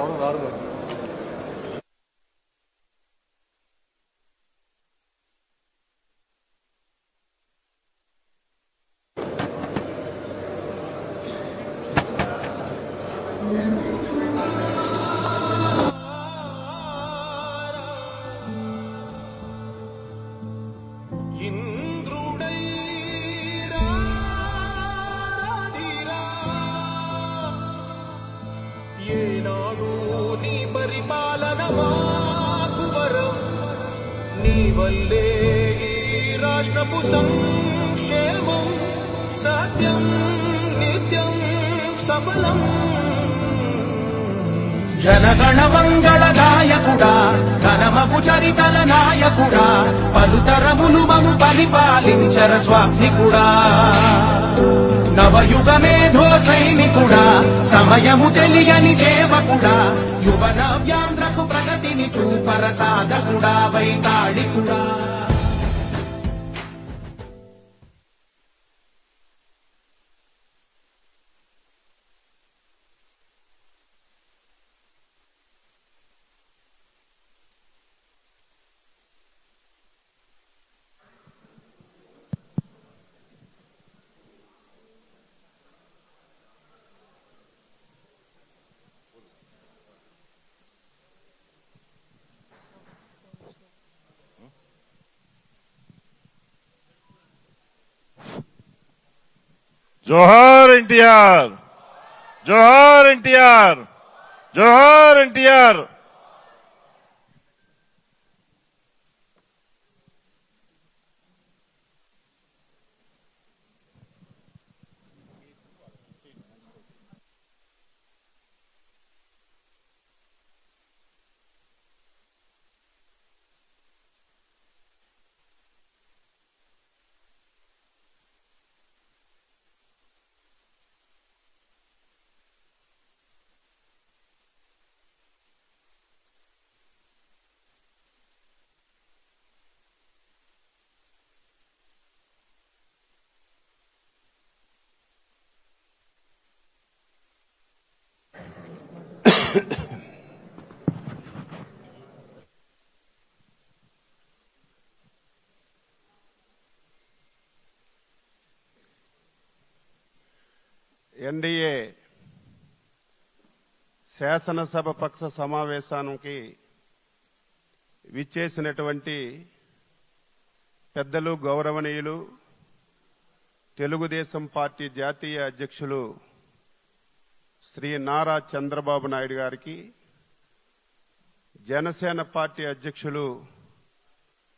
ఎవరు రారు. ఏనాడు నీ పరిపాలన మాకు వరం, నీ వల్లే ఈ రాష్ట్రపు సంక్షేమం సత్యం నిత్యం సఫలం. జనగణ మంగళ నాయకుడా, ఘనమగు చరితల నాయకుడా, పలుతరములు మము పరిపాలించర స్వామికుడా. నవయుగ మేధో సైనికుడా, సమయము తెలియని సేవకుడా, యువ నవ్యాంధ్రకు ప్రగతిని చూపర సాధకుడా, వైతాళికుడా. జోహార్ ఎన్టీఆర్, జోహార్ ఎన్టీఆర్, జోహార్ ఎన్టీఆర్. ఎన్డీఏ శాసనసభ పక్ష సమావేశానికి విచ్చేసినటువంటి పెద్దలు, గౌరవనీయులు, తెలుగుదేశం పార్టీ జాతీయ అధ్యక్షులు శ్రీ నారా చంద్రబాబు నాయుడు గారికి, జనసేన పార్టీ అధ్యక్షులు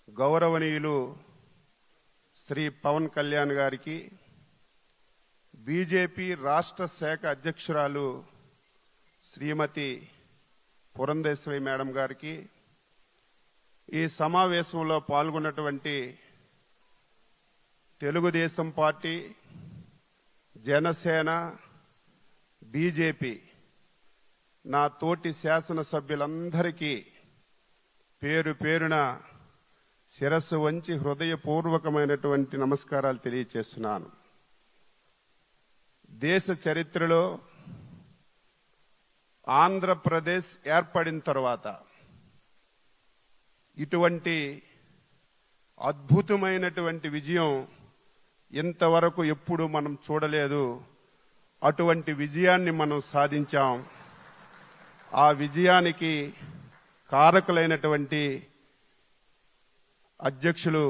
గౌరవనీయులు శ్రీ పవన్ కళ్యాణ్ గారికి, బీజేపీ రాష్ట్ర శాఖ అధ్యక్షురాలు శ్రీమతి పురంధేశ్వరి మేడం గారికి, ఈ సమావేశంలో పాల్గొన్నటువంటి తెలుగుదేశం పార్టీ, జనసేన, బీజేపీ నా తోటి శాసనసభ్యులందరికీ పేరు పేరున శిరస్సు వంచి హృదయపూర్వకమైనటువంటి నమస్కారాలు తెలియచేస్తున్నాను. దేశ చరిత్రలో ఆంధ్రప్రదేశ్ ఏర్పడిన తర్వాత ఇటువంటి అద్భుతమైనటువంటి విజయం ఇంతవరకు ఎప్పుడు మనం చూడలేదు. అటువంటి విజయాన్ని మనం సాధించాం. ఆ విజయానికి కారకులైనటువంటి అధ్యక్షులు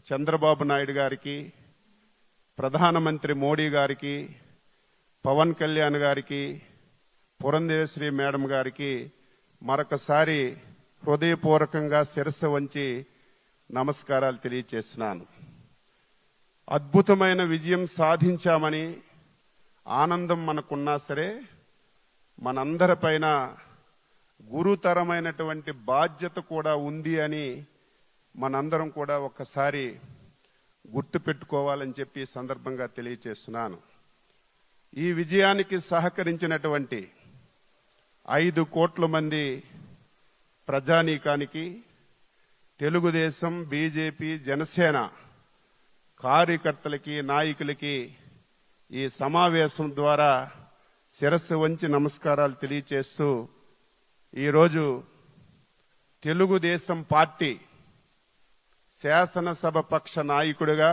చంద్రబాబు నాయుడు గారికి, ప్రధానమంత్రి మోడీ గారికి, పవన్ కళ్యాణ్ గారికి, పురంధేశ్వరి మేడం గారికి మరొకసారి హృదయపూర్వకంగా శిరస్సు వంచి నమస్కారాలు తెలియచేస్తున్నాను. అద్భుతమైన విజయం సాధించామని ఆనందం మనకున్నా సరే, మనందరిపైన గురుతరమైనటువంటి బాధ్యత కూడా ఉంది అని మనందరం కూడా ఒక్కసారి గుర్తుపెట్టుకోవాలని చెప్పి సందర్భంగా తెలియచేస్తున్నాను. ఈ విజయానికి సహకరించినటువంటి 5 కోట్ల మంది ప్రజానీకానికి, తెలుగుదేశం, బీజేపీ, జనసేన కార్యకర్తలకి, నాయకులకి ఈ సమావేశం ద్వారా శిరస్సు వంచి నమస్కారాలు తెలియచేస్తూ ఈరోజు తెలుగుదేశం పార్టీ శాసనసభ పక్ష నాయకుడిగా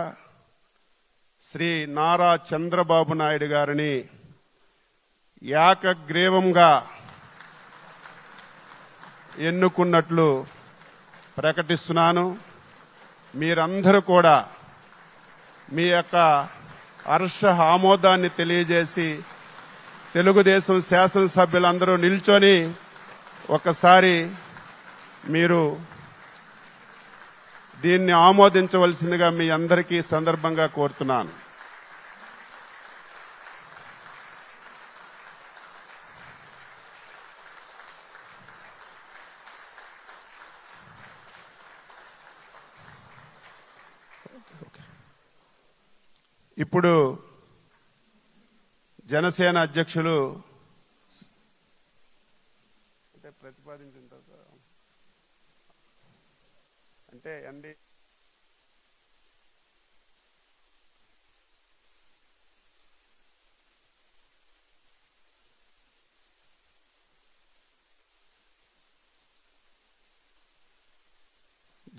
శ్రీ నారా చంద్రబాబు నాయుడు గారిని ఏకగ్రీవంగా ఎన్నుకున్నట్లు ప్రకటిస్తున్నాను. మీరందరూ కూడా మీ యొక్క హర్ష ఆమోదాన్ని తెలియజేసి తెలుగుదేశం శాసనసభ్యులందరూ నిల్చొని ఒకసారి మీరు దీన్ని ఆమోదించవలసిందిగా మీ అందరికీ సందర్భంగా కోరుతున్నాను. ఇప్పుడు జనసేన అధ్యక్షులు ప్రతిపాదించిన తర్వాత అంటే అండి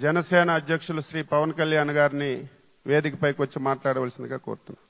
జనసేన అధ్యక్షులు శ్రీ పవన్ కళ్యాణ్ గారిని వేదికపైకి వచ్చి మాట్లాడవలసిందిగా కోరుతున్నాను.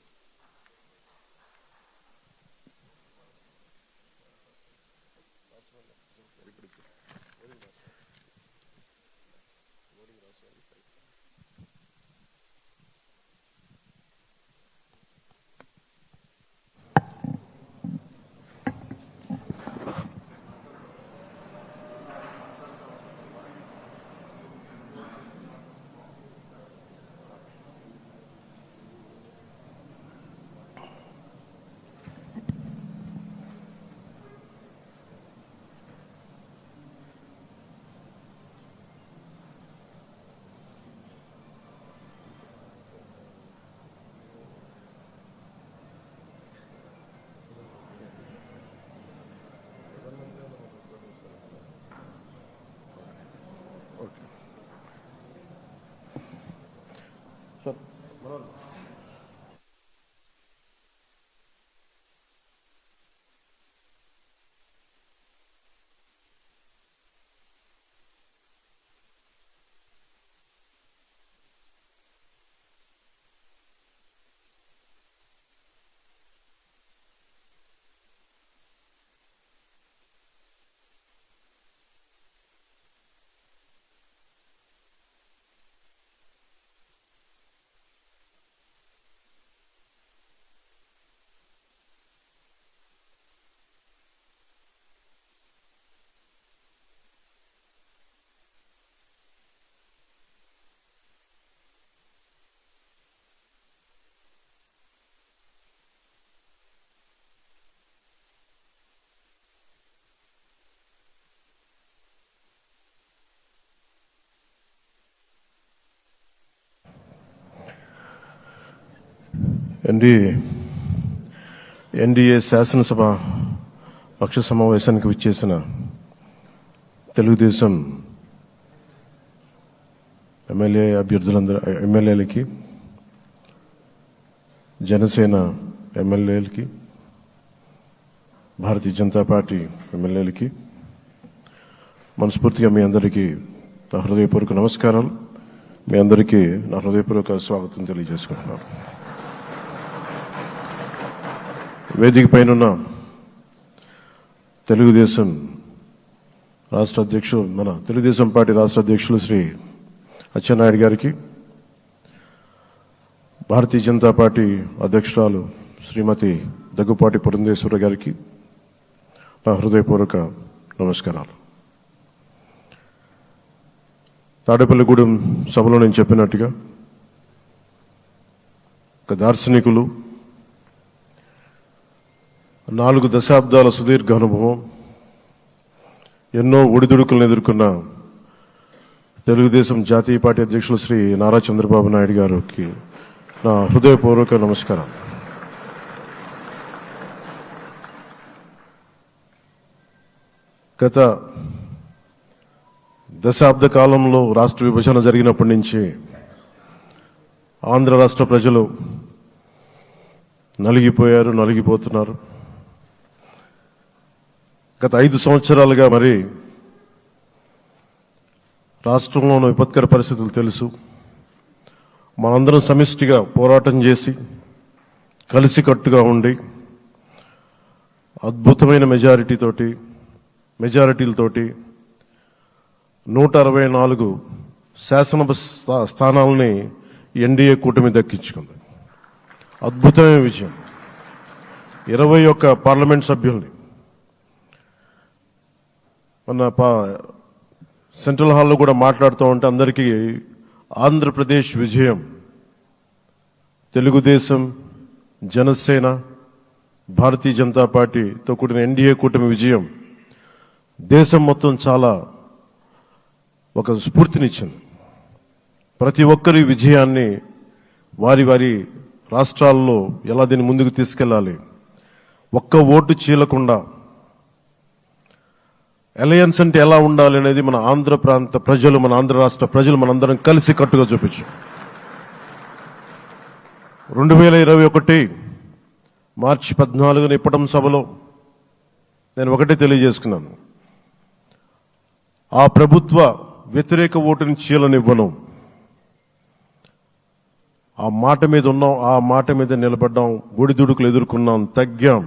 ఎన్డీఏ శాసనసభ పక్ష సమావేశానికి విచ్చేసిన తెలుగుదేశం ఎమ్మెల్యేలకి, జనసేన ఎమ్మెల్యేలకి, భారతీయ జనతా పార్టీ ఎమ్మెల్యేలకి మనస్ఫూర్తిగా మీ అందరికీ నా హృదయపూర్వక నమస్కారాలు. మీ అందరికీ నా హృదయపూర్వక స్వాగతం తెలియజేసుకుంటున్నాను. వేదిక పైన తెలుగుదేశం రాష్ట్ర అధ్యక్షులు, మన తెలుగుదేశం పార్టీ రాష్ట్ర అధ్యక్షులు శ్రీ అచ్చెన్నాయుడు గారికి, భారతీయ జనతా పార్టీ అధ్యక్షురాలు శ్రీమతి దగ్గుపాటి పురంధేశ్వర గారికి నా హృదయపూర్వక నమస్కారాలు. తాడేపల్లిగూడెం సభలో నేను చెప్పినట్టుగా ఒక దార్శనికులు, 4 దశాబ్దాల సుదీర్ఘ అనుభవం, ఎన్నో ఒడిదుడుకులను ఎదుర్కొన్న తెలుగుదేశం జాతీయ పార్టీ అధ్యక్షులు శ్రీ నారా చంద్రబాబు నాయుడు గారికి నా హృదయపూర్వక నమస్కారం. గత దశాబ్ద కాలంలో రాష్ట్ర విభజన జరిగినప్పటి నుంచి ఆంధ్ర రాష్ట్ర ప్రజలు నలిగిపోతున్నారు. గత 5 సంవత్సరాలుగా మరి రాష్ట్రంలోని విపత్కర పరిస్థితులు తెలుసు. మనందరం సమిష్టిగా పోరాటం చేసి కలిసికట్టుగా ఉండి అద్భుతమైన మెజారిటీలతోటి 164 శాసనసభ స్థానాలని ఎన్డీఏ కూటమి దక్కించుకుంది. అద్భుతమైన విజయం. 21 పార్లమెంట్ సభ్యుల్ని మన సెంట్రల్ హాల్లో కూడా మాట్లాడుతూ ఉంటే అందరికీ ఆంధ్రప్రదేశ్ విజయం, తెలుగుదేశం, జనసేన, భారతీయ జనతా పార్టీతో కూడిన ఎన్డీఏ కూటమి విజయం దేశం మొత్తం చాలా ఒక స్ఫూర్తినిచ్చింది. ప్రతి ఒక్కరి విజయాన్ని వారి వారి రాష్ట్రాల్లో ఎలా దీన్ని ముందుకు తీసుకెళ్లాలి, ఒక్క ఓటు చీలకుండా అలయన్స్ అంటే ఎలా ఉండాలి అనేది మన ఆంధ్ర ప్రాంత ప్రజలు, మన ఆంధ్ర రాష్ట్ర ప్రజలు మనందరం కలిసి కట్టుగా చూపించాం. 2021 మార్చి 14 ఇప్పటం సభలో నేను ఒకటే తెలియజేసుకున్నాను, ఆ ప్రభుత్వ వ్యతిరేక ఓటుని చీలనివ్వను. ఆ మాట మీద ఉన్నాం, ఆ మాట మీద నిలబడ్డాం, ఒడిదుడుకులు ఎదుర్కొన్నాం, తగ్గాం,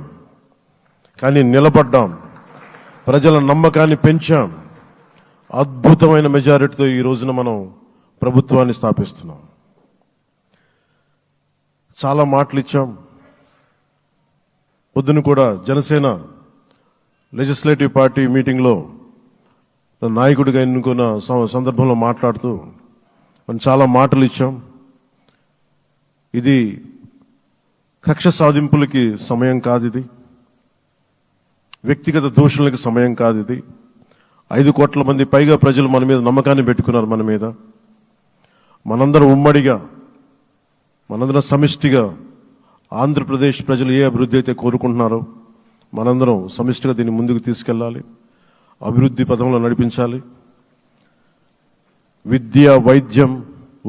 కానీ నిలబడ్డాం, ప్రజల నమ్మకాన్ని పెంచాం. అద్భుతమైన మెజారిటీతో ఈ రోజున మనం ప్రభుత్వాన్ని స్థాపిస్తున్నాం. చాలా మాటలు ఇచ్చాం. పొద్దున కూడా జనసేన లెజిస్లేటివ్ పార్టీ మీటింగ్లో నాయకుడిగా ఎన్నుకున్న సందర్భంలో మాట్లాడుతూ మనం చాలా మాటలు ఇచ్చాం. ఇది కక్ష సాధింపులకి సమయం కాదు, ఇది వ్యక్తిగత దూషణలకు సమయం కాదు, ఇది 5 కోట్ల మంది పైగా ప్రజలు మన మీద నమ్మకాన్ని పెట్టుకున్నారు. మన మీద మనందరం ఉమ్మడిగా, మనందరం సమిష్టిగా ఆంధ్రప్రదేశ్ ప్రజలు ఏ అభివృద్ధి అయితే కోరుకుంటున్నారో మనందరం సమిష్టిగా దీన్ని ముందుకు తీసుకెళ్లాలి, అభివృద్ధి పథంలో నడిపించాలి. విద్య, వైద్యం,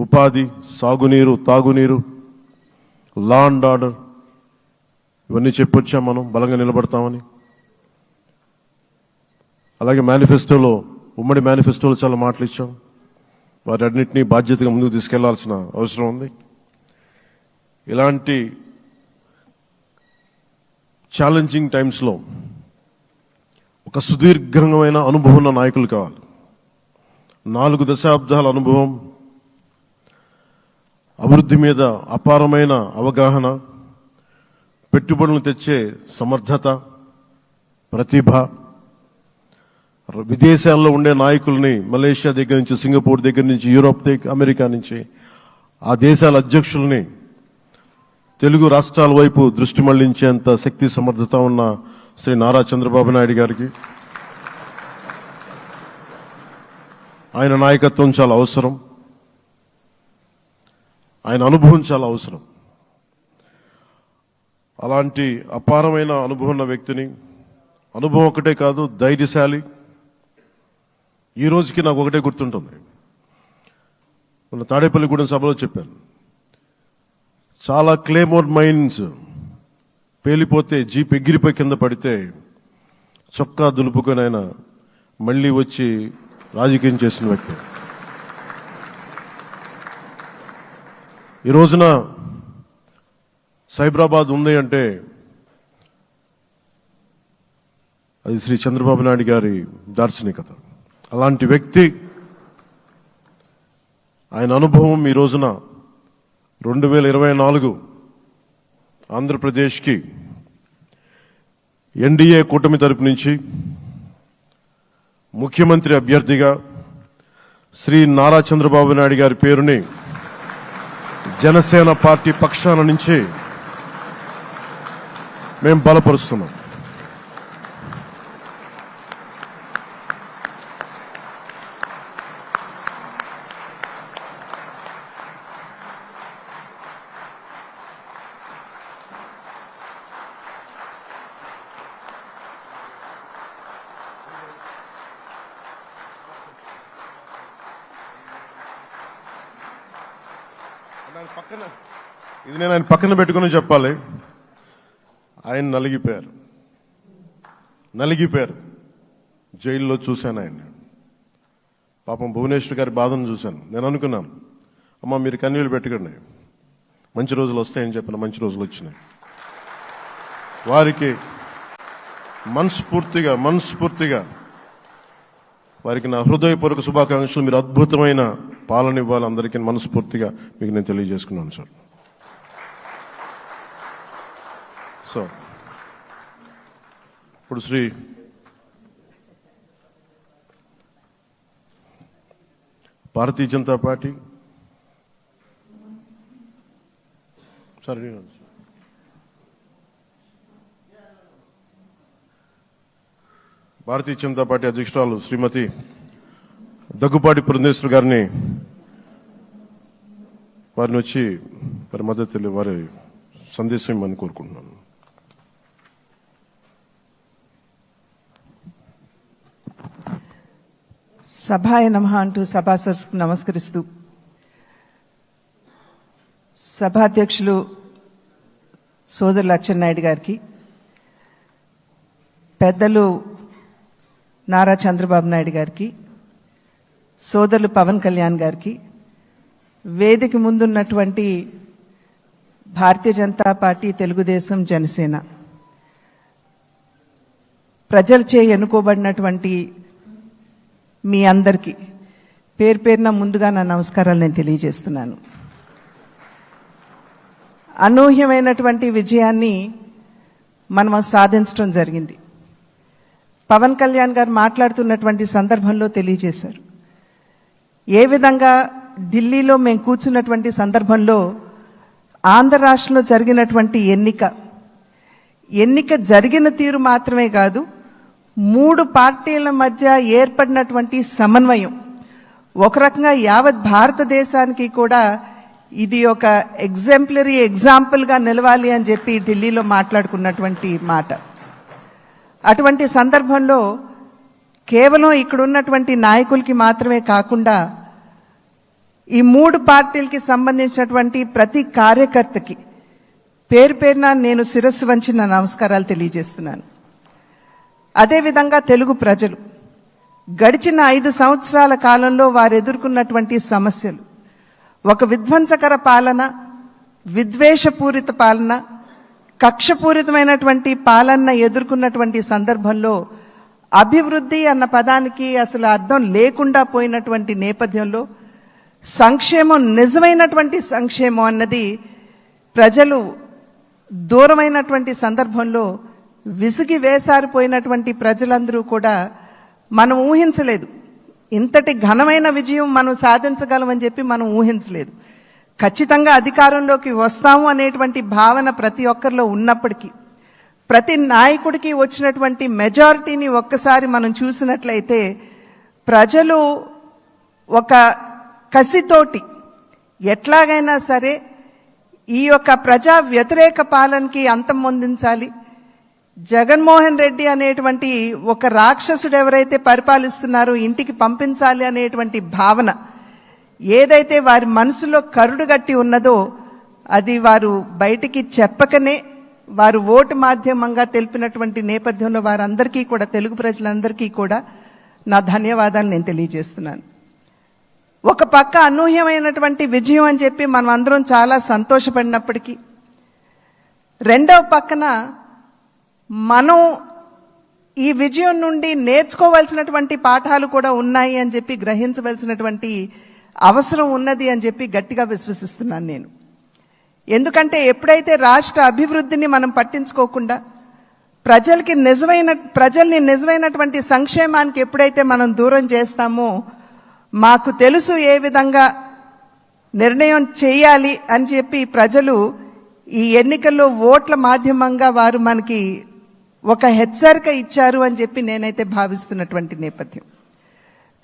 ఉపాధి, సాగునీరు, తాగునీరు, లా అండ్ ఆర్డర్ ఇవన్నీ చెప్పొచ్చాం. మనం బలంగా నిలబడతామని. అలాగే మేనిఫెస్టోలో, ఉమ్మడి మేనిఫెస్టోలో చాలా మాటలు ఇచ్చాం. వాటన్నిటినీ బాధ్యతగా ముందుకు తీసుకెళ్లాల్సిన అవసరం ఉంది. ఇలాంటి ఛాలెంజింగ్ టైమ్స్లో ఒక సుదీర్ఘమైన అనుభవం ఉన్న నాయకులు కావాలి. 4 దశాబ్దాల అనుభవం, అభివృద్ధి మీద అపారమైన అవగాహన, పెట్టుబడులను తెచ్చే సమర్థత, ప్రతిభ. విదేశాల్లో ఉండే నాయకుల్ని, మలేషియా దగ్గర నుంచి, సింగపూర్ దగ్గర నుంచి, యూరోప్ దగ్గర, అమెరికా నుంచి, ఆ దేశాల అధ్యక్షుల్ని తెలుగు రాష్ట్రాల వైపు దృష్టి మళ్లించేంత శక్తి సమర్థత ఉన్న శ్రీ నారా చంద్రబాబు నాయుడు గారికి ఆయన నాయకత్వం చాలా అవసరం, ఆయన అనుభవం చాలా అవసరం. అలాంటి అపారమైన అనుభవం ఉన్న వ్యక్తిని, అనుభవం ఒకటే కాదు, ధైర్యశాలి. ఈ రోజుకి నాకు ఒకటే గుర్తుంటుంది, మన తాడేపల్లిగూడెం సభలో చెప్పాను, చాలా క్లేమోర్ మైన్స్ పేలిపోతే, జీప్ ఎగిరిపోయి కింద పడితే చొక్కా దులుపుకొని ఆయన మళ్ళీ వచ్చి రాజకీయం చేసిన వ్యక్తి. ఈ రోజున సైబరాబాద్ ఉంది అంటే అది శ్రీ చంద్రబాబు నాయుడు గారి దార్శనికత. అలాంటి వ్యక్తి, ఆయన అనుభవం ఈ రోజున 2024 ఆంధ్రప్రదేశ్కి ఎన్డీఏ కూటమి తరపు నుంచి ముఖ్యమంత్రి అభ్యర్థిగా శ్రీ నారా చంద్రబాబు నాయుడు గారి పేరుని జనసేన పార్టీ పక్షాన నుంచి మేము బలపరుస్తున్నాం. ఇది నేను ఆయన పక్కన పెట్టుకుని చెప్పాలి. ఆయన నలిగిపోయారు. జైల్లో చూశాను ఆయన. పాపం భువనేశ్వర్ గారి బాధను చూశాను. నేను అనుకున్నాను, అమ్మ మీరు కన్నీళ్ళు పెట్టకండి, మంచి రోజులు వస్తాయని చెప్పిన మంచి రోజులు వచ్చినాయి. వారికి మనస్ఫూర్తిగా వారికి నా హృదయపూర్వక శుభాకాంక్షలు. మీరు అద్భుతమైన పాలన ఇవ్వాలి అందరికీ మనస్ఫూర్తిగా మీకు నేను తెలియజేసుకున్నాను సార్. సో ఇప్పుడు శ్రీ భారతీయ జనతా పార్టీ భారతీయ జనతా పార్టీ అధ్యక్షురాలు శ్రీమతి దగ్గుపాటి పురంధేశ్వరి గారిని వారిని వచ్చి వారి మద్దతు వారి సందేశం ఇవ్వమని కోరుకుంటున్నాను. సభాయ నమః అంటూ సభాసదస్సుకు నమస్కరిస్తూ సభాధ్యక్షులు సోదరులు అచ్చెన్నాయుడు గారికి, పెద్దలు నారా చంద్రబాబు నాయుడు గారికి, సోదరులు పవన్ కళ్యాణ్ గారికి, వేదిక ముందున్నటువంటి భారతీయ జనతా పార్టీ, తెలుగుదేశం, జనసేన ప్రజలచే ఎన్నుకోబడినటువంటి మీ అందరికీ పేరు పేరున ముందుగా నా నమస్కారాలు నేను తెలియజేస్తున్నాను. అనూహ్యమైనటువంటి విజయాన్ని మనం సాధించడం జరిగింది. పవన్ కళ్యాణ్ గారు మాట్లాడుతున్నటువంటి సందర్భంలో తెలియజేశారు. ఏ విధంగా ఢిల్లీలో మేము కూర్చున్నటువంటి సందర్భంలో ఆంధ్ర రాష్ట్రంలో జరిగినటువంటి ఎన్నిక జరిగిన తీరు మాత్రమే కాదు, 3 పార్టీల మధ్య ఏర్పడినటువంటి సమన్వయం ఒక రకంగా యావత్ భారతదేశానికి కూడా ఇది ఒక ఎగ్జాంపుల్గా నిలవాలి అని చెప్పి ఢిల్లీలో మాట్లాడుకున్నటువంటి మాట. అటువంటి సందర్భంలో కేవలం ఇక్కడ ఉన్నటువంటి నాయకులకి మాత్రమే కాకుండా ఈ 3 పార్టీలకి సంబంధించినటువంటి ప్రతి కార్యకర్తకి పేరు పేరున నేను శిరస్సు వంచి నా నమస్కారాలు తెలియజేస్తున్నాను. అదేవిధంగా తెలుగు ప్రజలు గడిచిన 5 సంవత్సరాల కాలంలో వారు ఎదుర్కొన్నటువంటి సమస్యలు, ఒక విధ్వంసకర పాలన, విద్వేషపూరిత పాలన, కక్షపూరితమైనటువంటి పాలన ఎదుర్కొన్నటువంటి సందర్భంలో అభివృద్ధి అన్న పదానికి అసలు అర్థం లేకుండా పోయినటువంటి నేపథ్యంలో సంక్షేమం, నిజమైనటువంటి సంక్షేమం అన్నది ప్రజలు దూరమైనటువంటి సందర్భంలో విసిగి వేసారిపోయినటువంటి ప్రజలందరూ కూడా మనం ఊహించలేదు. ఇంతటి ఘనమైన విజయం మనం సాధించగలమని చెప్పి మనం ఊహించలేదు. ఖచ్చితంగా అధికారంలోకి వస్తాము అనేటువంటి భావన ప్రతి ఒక్కరిలో ఉన్నప్పటికీ, ప్రతి నాయకుడికి వచ్చినటువంటి మెజారిటీని ఒక్కసారి మనం చూసినట్లయితే ప్రజలు ఒక కసితోటి ఎట్లాగైనా సరే ఈ యొక్క ప్రజా వ్యతిరేక పాలనకి అంతం పొందించాలి, జగన్మోహన్ రెడ్డి అనేటువంటి ఒక రాక్షసుడు ఎవరైతే పరిపాలిస్తున్నారో ఇంటికి పంపించాలి అనేటువంటి భావన ఏదైతే వారి మనసులో కరుడుగట్టి ఉన్నదో అది వారు బయటికి చెప్పకనే వారు ఓటు మాధ్యమంగా తెలిపినటువంటి నేపథ్యంలో వారందరికీ కూడా, తెలుగు ప్రజలందరికీ కూడా నా ధన్యవాదాలు నేను తెలియజేస్తున్నాను. ఒక పక్క అనూహ్యమైనటువంటి విజయం అని చెప్పి మనం అందరం చాలా సంతోషపడినప్పటికీ, రెండవ పక్కన మనం ఈ విజయం నుండి నేర్చుకోవాల్సినటువంటి పాఠాలు కూడా ఉన్నాయి అని చెప్పి గ్రహించవలసినటువంటి అవసరం ఉన్నది అని చెప్పి గట్టిగా విశ్వసిస్తున్నాను నేను. ఎందుకంటే ఎప్పుడైతే రాష్ట్ర అభివృద్ధిని మనం పట్టించుకోకుండా ప్రజల్ని నిజమైనటువంటి సంక్షేమానికి ఎప్పుడైతే మనం దూరం చేస్తామో, మాకు తెలుసు ఏ విధంగా నిర్ణయం చేయాలి అని చెప్పి ప్రజలు ఈ ఎన్నికల్లో ఓట్ల మాధ్యమంగా వారు మనకి ఒక హెచ్చరిక ఇచ్చారు అని చెప్పి నేనైతే భావిస్తున్నటువంటి నేపథ్యం.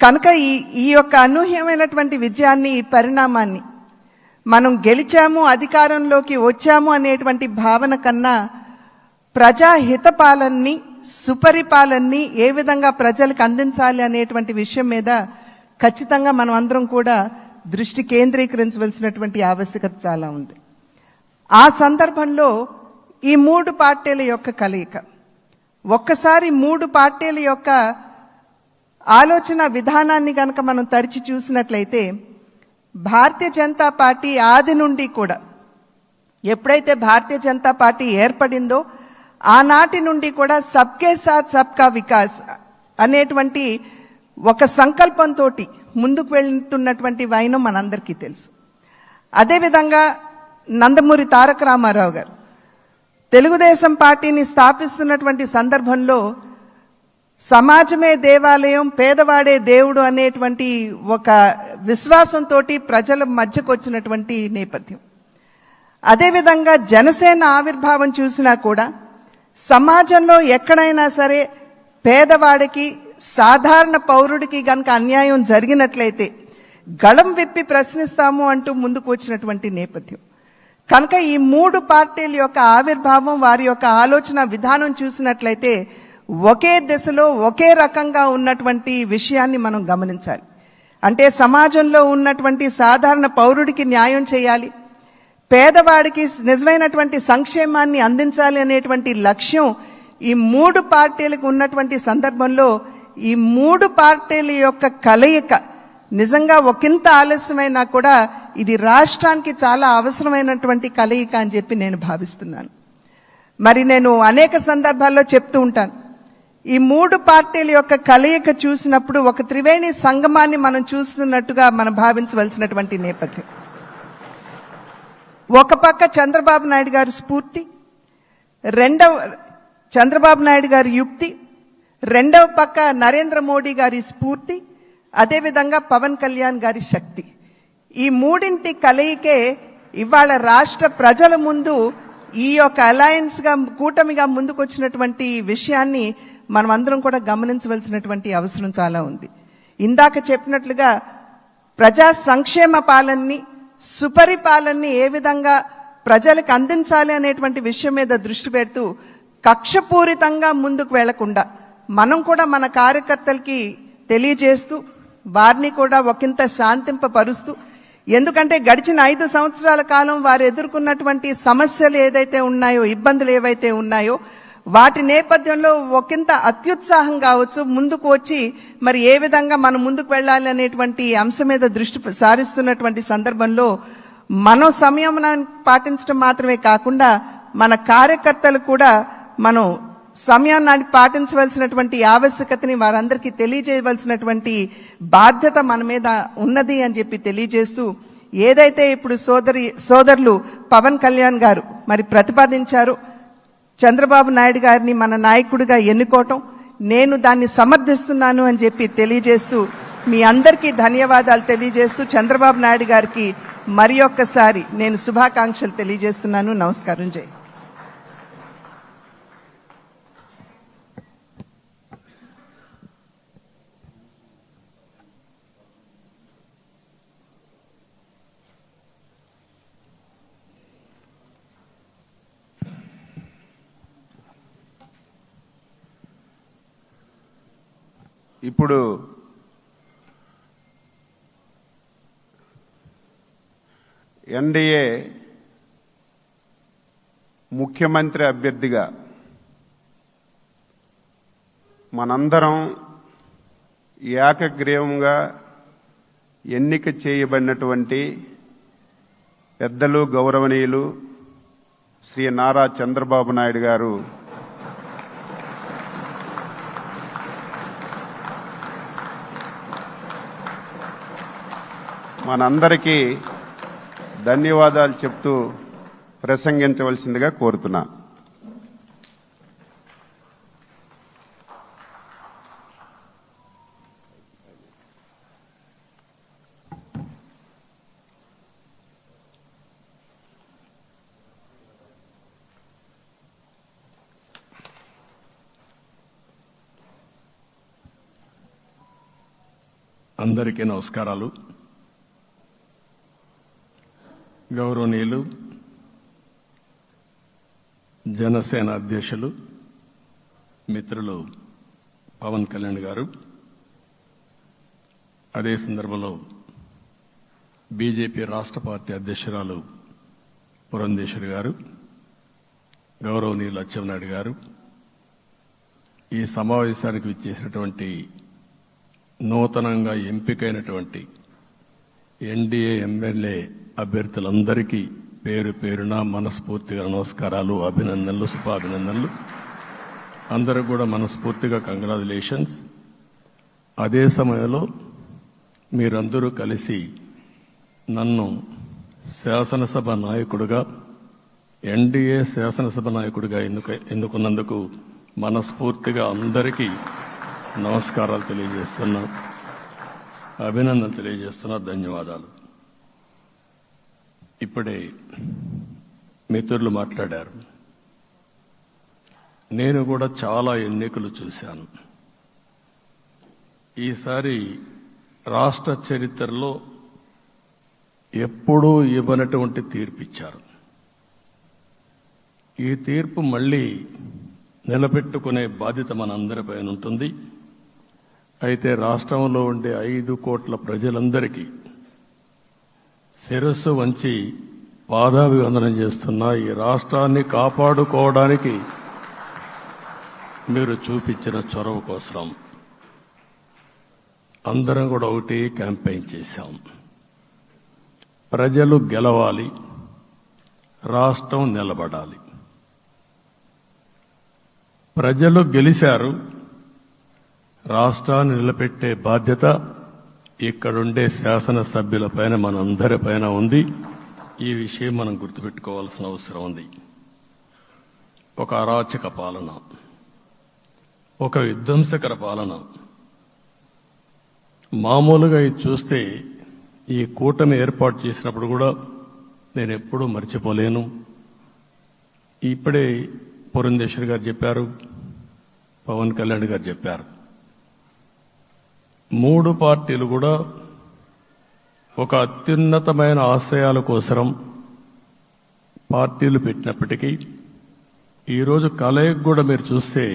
కనుక ఈ యొక్క అనూహ్యమైనటువంటి విజయాన్ని, ఈ పరిణామాన్ని మనం గెలిచాము, అధికారంలోకి వచ్చాము అనేటువంటి భావన కన్నా ప్రజాహిత పాలనని, సుపరిపాలనని ఏ విధంగా ప్రజలకు అందించాలి అనేటువంటి విషయం మీద ఖచ్చితంగా మనం అందరం కూడా దృష్టి కేంద్రీకరించవలసినటువంటి ఆవశ్యకత చాలా ఉంది. ఆ సందర్భంలో ఈ 3 పార్టీల యొక్క కలయిక, ఒక్కసారి 3 పార్టీల యొక్క ఆలోచన విధానాన్ని కనుక మనం తరిచి చూసినట్లయితే భారతీయ జనతా పార్టీ ఆది నుండి కూడా ఎప్పుడైతే భారతీయ జనతా పార్టీ ఏర్పడిందో ఆనాటి నుండి కూడా సబ్కే సాత్ సబ్కా వికాస్ అనేటువంటి ఒక సంకల్పంతో ముందుకు వెళ్తున్నటువంటి వైనం మనందరికీ తెలుసు. అదేవిధంగా నందమూరి తారక రామారావు గారు తెలుగుదేశం పార్టీని స్థాపిస్తున్నటువంటి సందర్భంలో సమాజమే దేవాలయం, పేదవాడే దేవుడు అనేటువంటి ఒక విశ్వాసంతో ప్రజల మధ్యకు వచ్చినటువంటి నేపథ్యం. అదేవిధంగా జనసేన ఆవిర్భావం చూసినా కూడా సమాజంలో ఎక్కడైనా సరే పేదవాడికి, సాధారణ పౌరుడికి గనక అన్యాయం జరిగినట్లయితే గళం విప్పి ప్రశ్నిస్తాము అంటూ ముందుకు వచ్చినటువంటి నేపథ్యం. కనుక ఈ మూడు పార్టీల యొక్క ఆవిర్భావం, వారి యొక్క ఆలోచన విధానం చూసినట్లయితే ఒకే దిశలో ఒకే రకంగా ఉన్నటువంటి విషయాన్ని మనం గమనించాలి. అంటే సమాజంలో ఉన్నటువంటి సాధారణ పౌరుడికి న్యాయం చేయాలి, పేదవాడికి నిజమైనటువంటి సంక్షేమాన్ని అందించాలి అనేటువంటి లక్ష్యం ఈ మూడు పార్టీలకు ఉన్నటువంటి సందర్భంలో ఈ మూడు పార్టీల యొక్క కలయిక నిజంగా ఒకంత ఆలస్యమైనా కూడా ఇది రాష్ట్రానికి చాలా అవసరమైనటువంటి కలయిక అని చెప్పి నేను భావిస్తున్నాను. మరి నేను అనేక సందర్భాల్లో చెప్తూ ఉంటాను, ఈ మూడు పార్టీల యొక్క కలయిక చూసినప్పుడు ఒక త్రివేణి సంగమాన్ని మనం చూస్తున్నట్టుగా మనం భావించవలసినటువంటి నేపథ్యం. ఒక పక్క చంద్రబాబు నాయుడు గారి స్ఫూర్తి, చంద్రబాబు నాయుడు గారి యుక్తి, రెండవ పక్క నరేంద్ర మోడీ గారి స్ఫూర్తి, అదేవిధంగా పవన్ కళ్యాణ్ గారి శక్తి. ఈ మూడింటి కలయికే ఇవాళ రాష్ట్ర ప్రజల ముందు ఈ యొక్క అలయన్స్ గా, కూటమిగా ముందుకొచ్చినటువంటి విషయాన్ని మనం అందరం కూడా గమనించవలసినటువంటి అవసరం చాలా ఉంది. ఇందాక చెప్పినట్లుగా ప్రజా సంక్షేమ పాలనని, సుపరిపాలనని ఏ విధంగా ప్రజలకు అందించాలి అనేటువంటి విషయం మీద దృష్టి పెడుతూ కక్షపూరితంగా ముందుకు వెళ్లకుండా మనం కూడా మన కార్యకర్తలకి తెలియజేస్తూ వారిని కూడా ఒకంత శాంతింపపరుస్తూ, ఎందుకంటే గడిచిన 5 సంవత్సరాల కాలం వారు ఎదుర్కొన్నటువంటి సమస్యలు ఏదైతే ఉన్నాయో, ఇబ్బందులు ఏవైతే ఉన్నాయో వాటి నేపథ్యంలో ఒకంత అత్యుత్సాహం కావచ్చు ముందుకు వచ్చి మరి ఏ విధంగా మనం ముందుకు వెళ్ళాలి అనేటువంటి అంశం మీద దృష్టి సారిస్తున్నటువంటి సందర్భంలో మనం సంయమనాన్ని పాటించడం మాత్రమే కాకుండా మన కార్యకర్తలు కూడా మనం సమయాన్ని పాటించవలసినటువంటి ఆవశ్యకతని వారందరికీ తెలియజేయవలసినటువంటి బాధ్యత మన మీద ఉన్నది అని చెప్పి తెలియజేస్తూ, ఏదైతే ఇప్పుడు సోదరులు పవన్ కళ్యాణ్ గారు మరి ప్రతిపాదించారో చంద్రబాబు నాయుడు గారిని మన నాయకుడిగా ఎన్నుకోవటం, నేను దాన్ని సమర్థిస్తున్నాను అని చెప్పి తెలియజేస్తూ మీ అందరికీ ధన్యవాదాలు తెలియజేస్తూ చంద్రబాబు నాయుడు గారికి మరి ఒక్కసారి నేను శుభాకాంక్షలు తెలియజేస్తున్నాను. నమస్కారం. జై. ఇప్పుడు ఎన్డీఏ ముఖ్యమంత్రి అభ్యర్థిగా మనందరం ఏకగ్రీవంగా ఎన్నిక చేయబడినటువంటి పెద్దలు, గౌరవనీయులు శ్రీ నారా చంద్రబాబు నాయుడు గారు మనందరికీ ధన్యవాదాలు చెప్తూ ప్రసంగించవలసిందిగా కోరుతున్నా. అందరికీ నమస్కారాలు. గౌరవనీయులు జనసేన అధ్యక్షులు మిత్రులు పవన్ కళ్యాణ్ గారు, అదే సందర్భంలో బీజేపీ రాష్ట్ర పార్టీ అధ్యక్షురాలు పురంధేశ్వరి గారు, గౌరవనీయులు అచ్చెన్నాయుడు గారు, ఈ సమావేశానికి విచ్చేసినటువంటి నూతనంగా ఎంపికైనటువంటి ఎన్డీఏ ఎమ్మెల్యే అభ్యర్థులందరికీ పేరు పేరున మనస్ఫూర్తిగా నమస్కారాలు, అభినందనలు, శుభాభినందనలు. అందరూ కూడా మనస్ఫూర్తిగా కంగ్రాచులేషన్స్. అదే సమయంలో మీరందరూ కలిసి నన్ను శాసనసభ నాయకుడిగా, ఎన్డీఏ శాసనసభ నాయకుడిగా ఎన్నుకున్నందుకు మనస్ఫూర్తిగా అందరికీ నమస్కారాలు తెలియజేస్తున్నా, అభినందనలు తెలియజేస్తున్నా, ధన్యవాదాలు. ఇప్పుడే మిత్రులు మాట్లాడారు. నేను కూడా చాలా ఎన్నికలు చూశాను. ఈసారి రాష్ట్ర చరిత్రలో ఎప్పుడూ ఇవ్వనటువంటి తీర్పు ఇచ్చారు. ఈ తీర్పు మళ్ళీ నిలబెట్టుకునే బాధ్యత మనందరిపైన ఉంటుంది. అయితే రాష్ట్రంలో ఉండే 5 కోట్ల ప్రజలందరికీ శిరస్సు వంచి పాదాభివందనం చేస్తున్నా. ఈ రాష్ట్రాన్ని కాపాడుకోవడానికి మీరు చూపించిన చొరవ కోసం అందరం కూడా ఒకటి క్యాంపెయిన్ చేశాం. ప్రజలు గెలవాలి, రాష్ట్రం నిలబడాలి. ప్రజలు గెలిచారు. రాష్ట్రాన్ని నిలబెట్టే బాధ్యత ఇక్కడుండే శాసనసభ్యులపైన, మనందరిపైన ఉంది. ఈ విషయం మనం గుర్తుపెట్టుకోవాల్సిన అవసరం ఉంది. ఒక అరాచక పాలన, ఒక విధ్వంసకర పాలన. మామూలుగా ఇది చూస్తే ఈ కూటమి ఏర్పాటు చేసినప్పుడు కూడా నేను ఎప్పుడూ మర్చిపోలేను. ఇప్పుడే పురంధేశ్వరి గారు చెప్పారు, పవన్ కళ్యాణ్ గారు చెప్పారు. 3 పార్టీలు కూడా ఒక అత్యున్నతమైన ఆశయాల కోసం పార్టీలు పెట్టినప్పటికీ ఈరోజు కలయిక కూడా మీరు చూస్తే,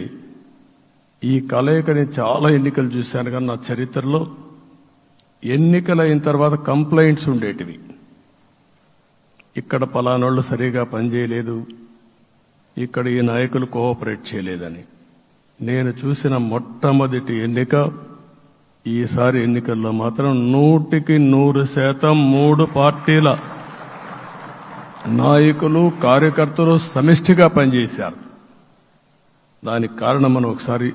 ఈ కలయికని చాలా ఎన్నికలు చూశాను కానీ నా చరిత్రలో ఎన్నికలైన తర్వాత కంప్లైంట్స్ ఉండేటివి. ఇక్కడ పలానోళ్ళు సరిగా పనిచేయలేదు, ఇక్కడ ఈ నాయకులు కోఆపరేట్ చేయలేదని. నేను చూసిన మొట్టమొదటి ఎన్నిక, ఈసారి ఎన్నికల్లో మాత్రం 100% 3 పార్టీల నాయకులు, కార్యకర్తలు సమిష్టిగా పనిచేశారు. దానికి కారణం మనం ఒకసారి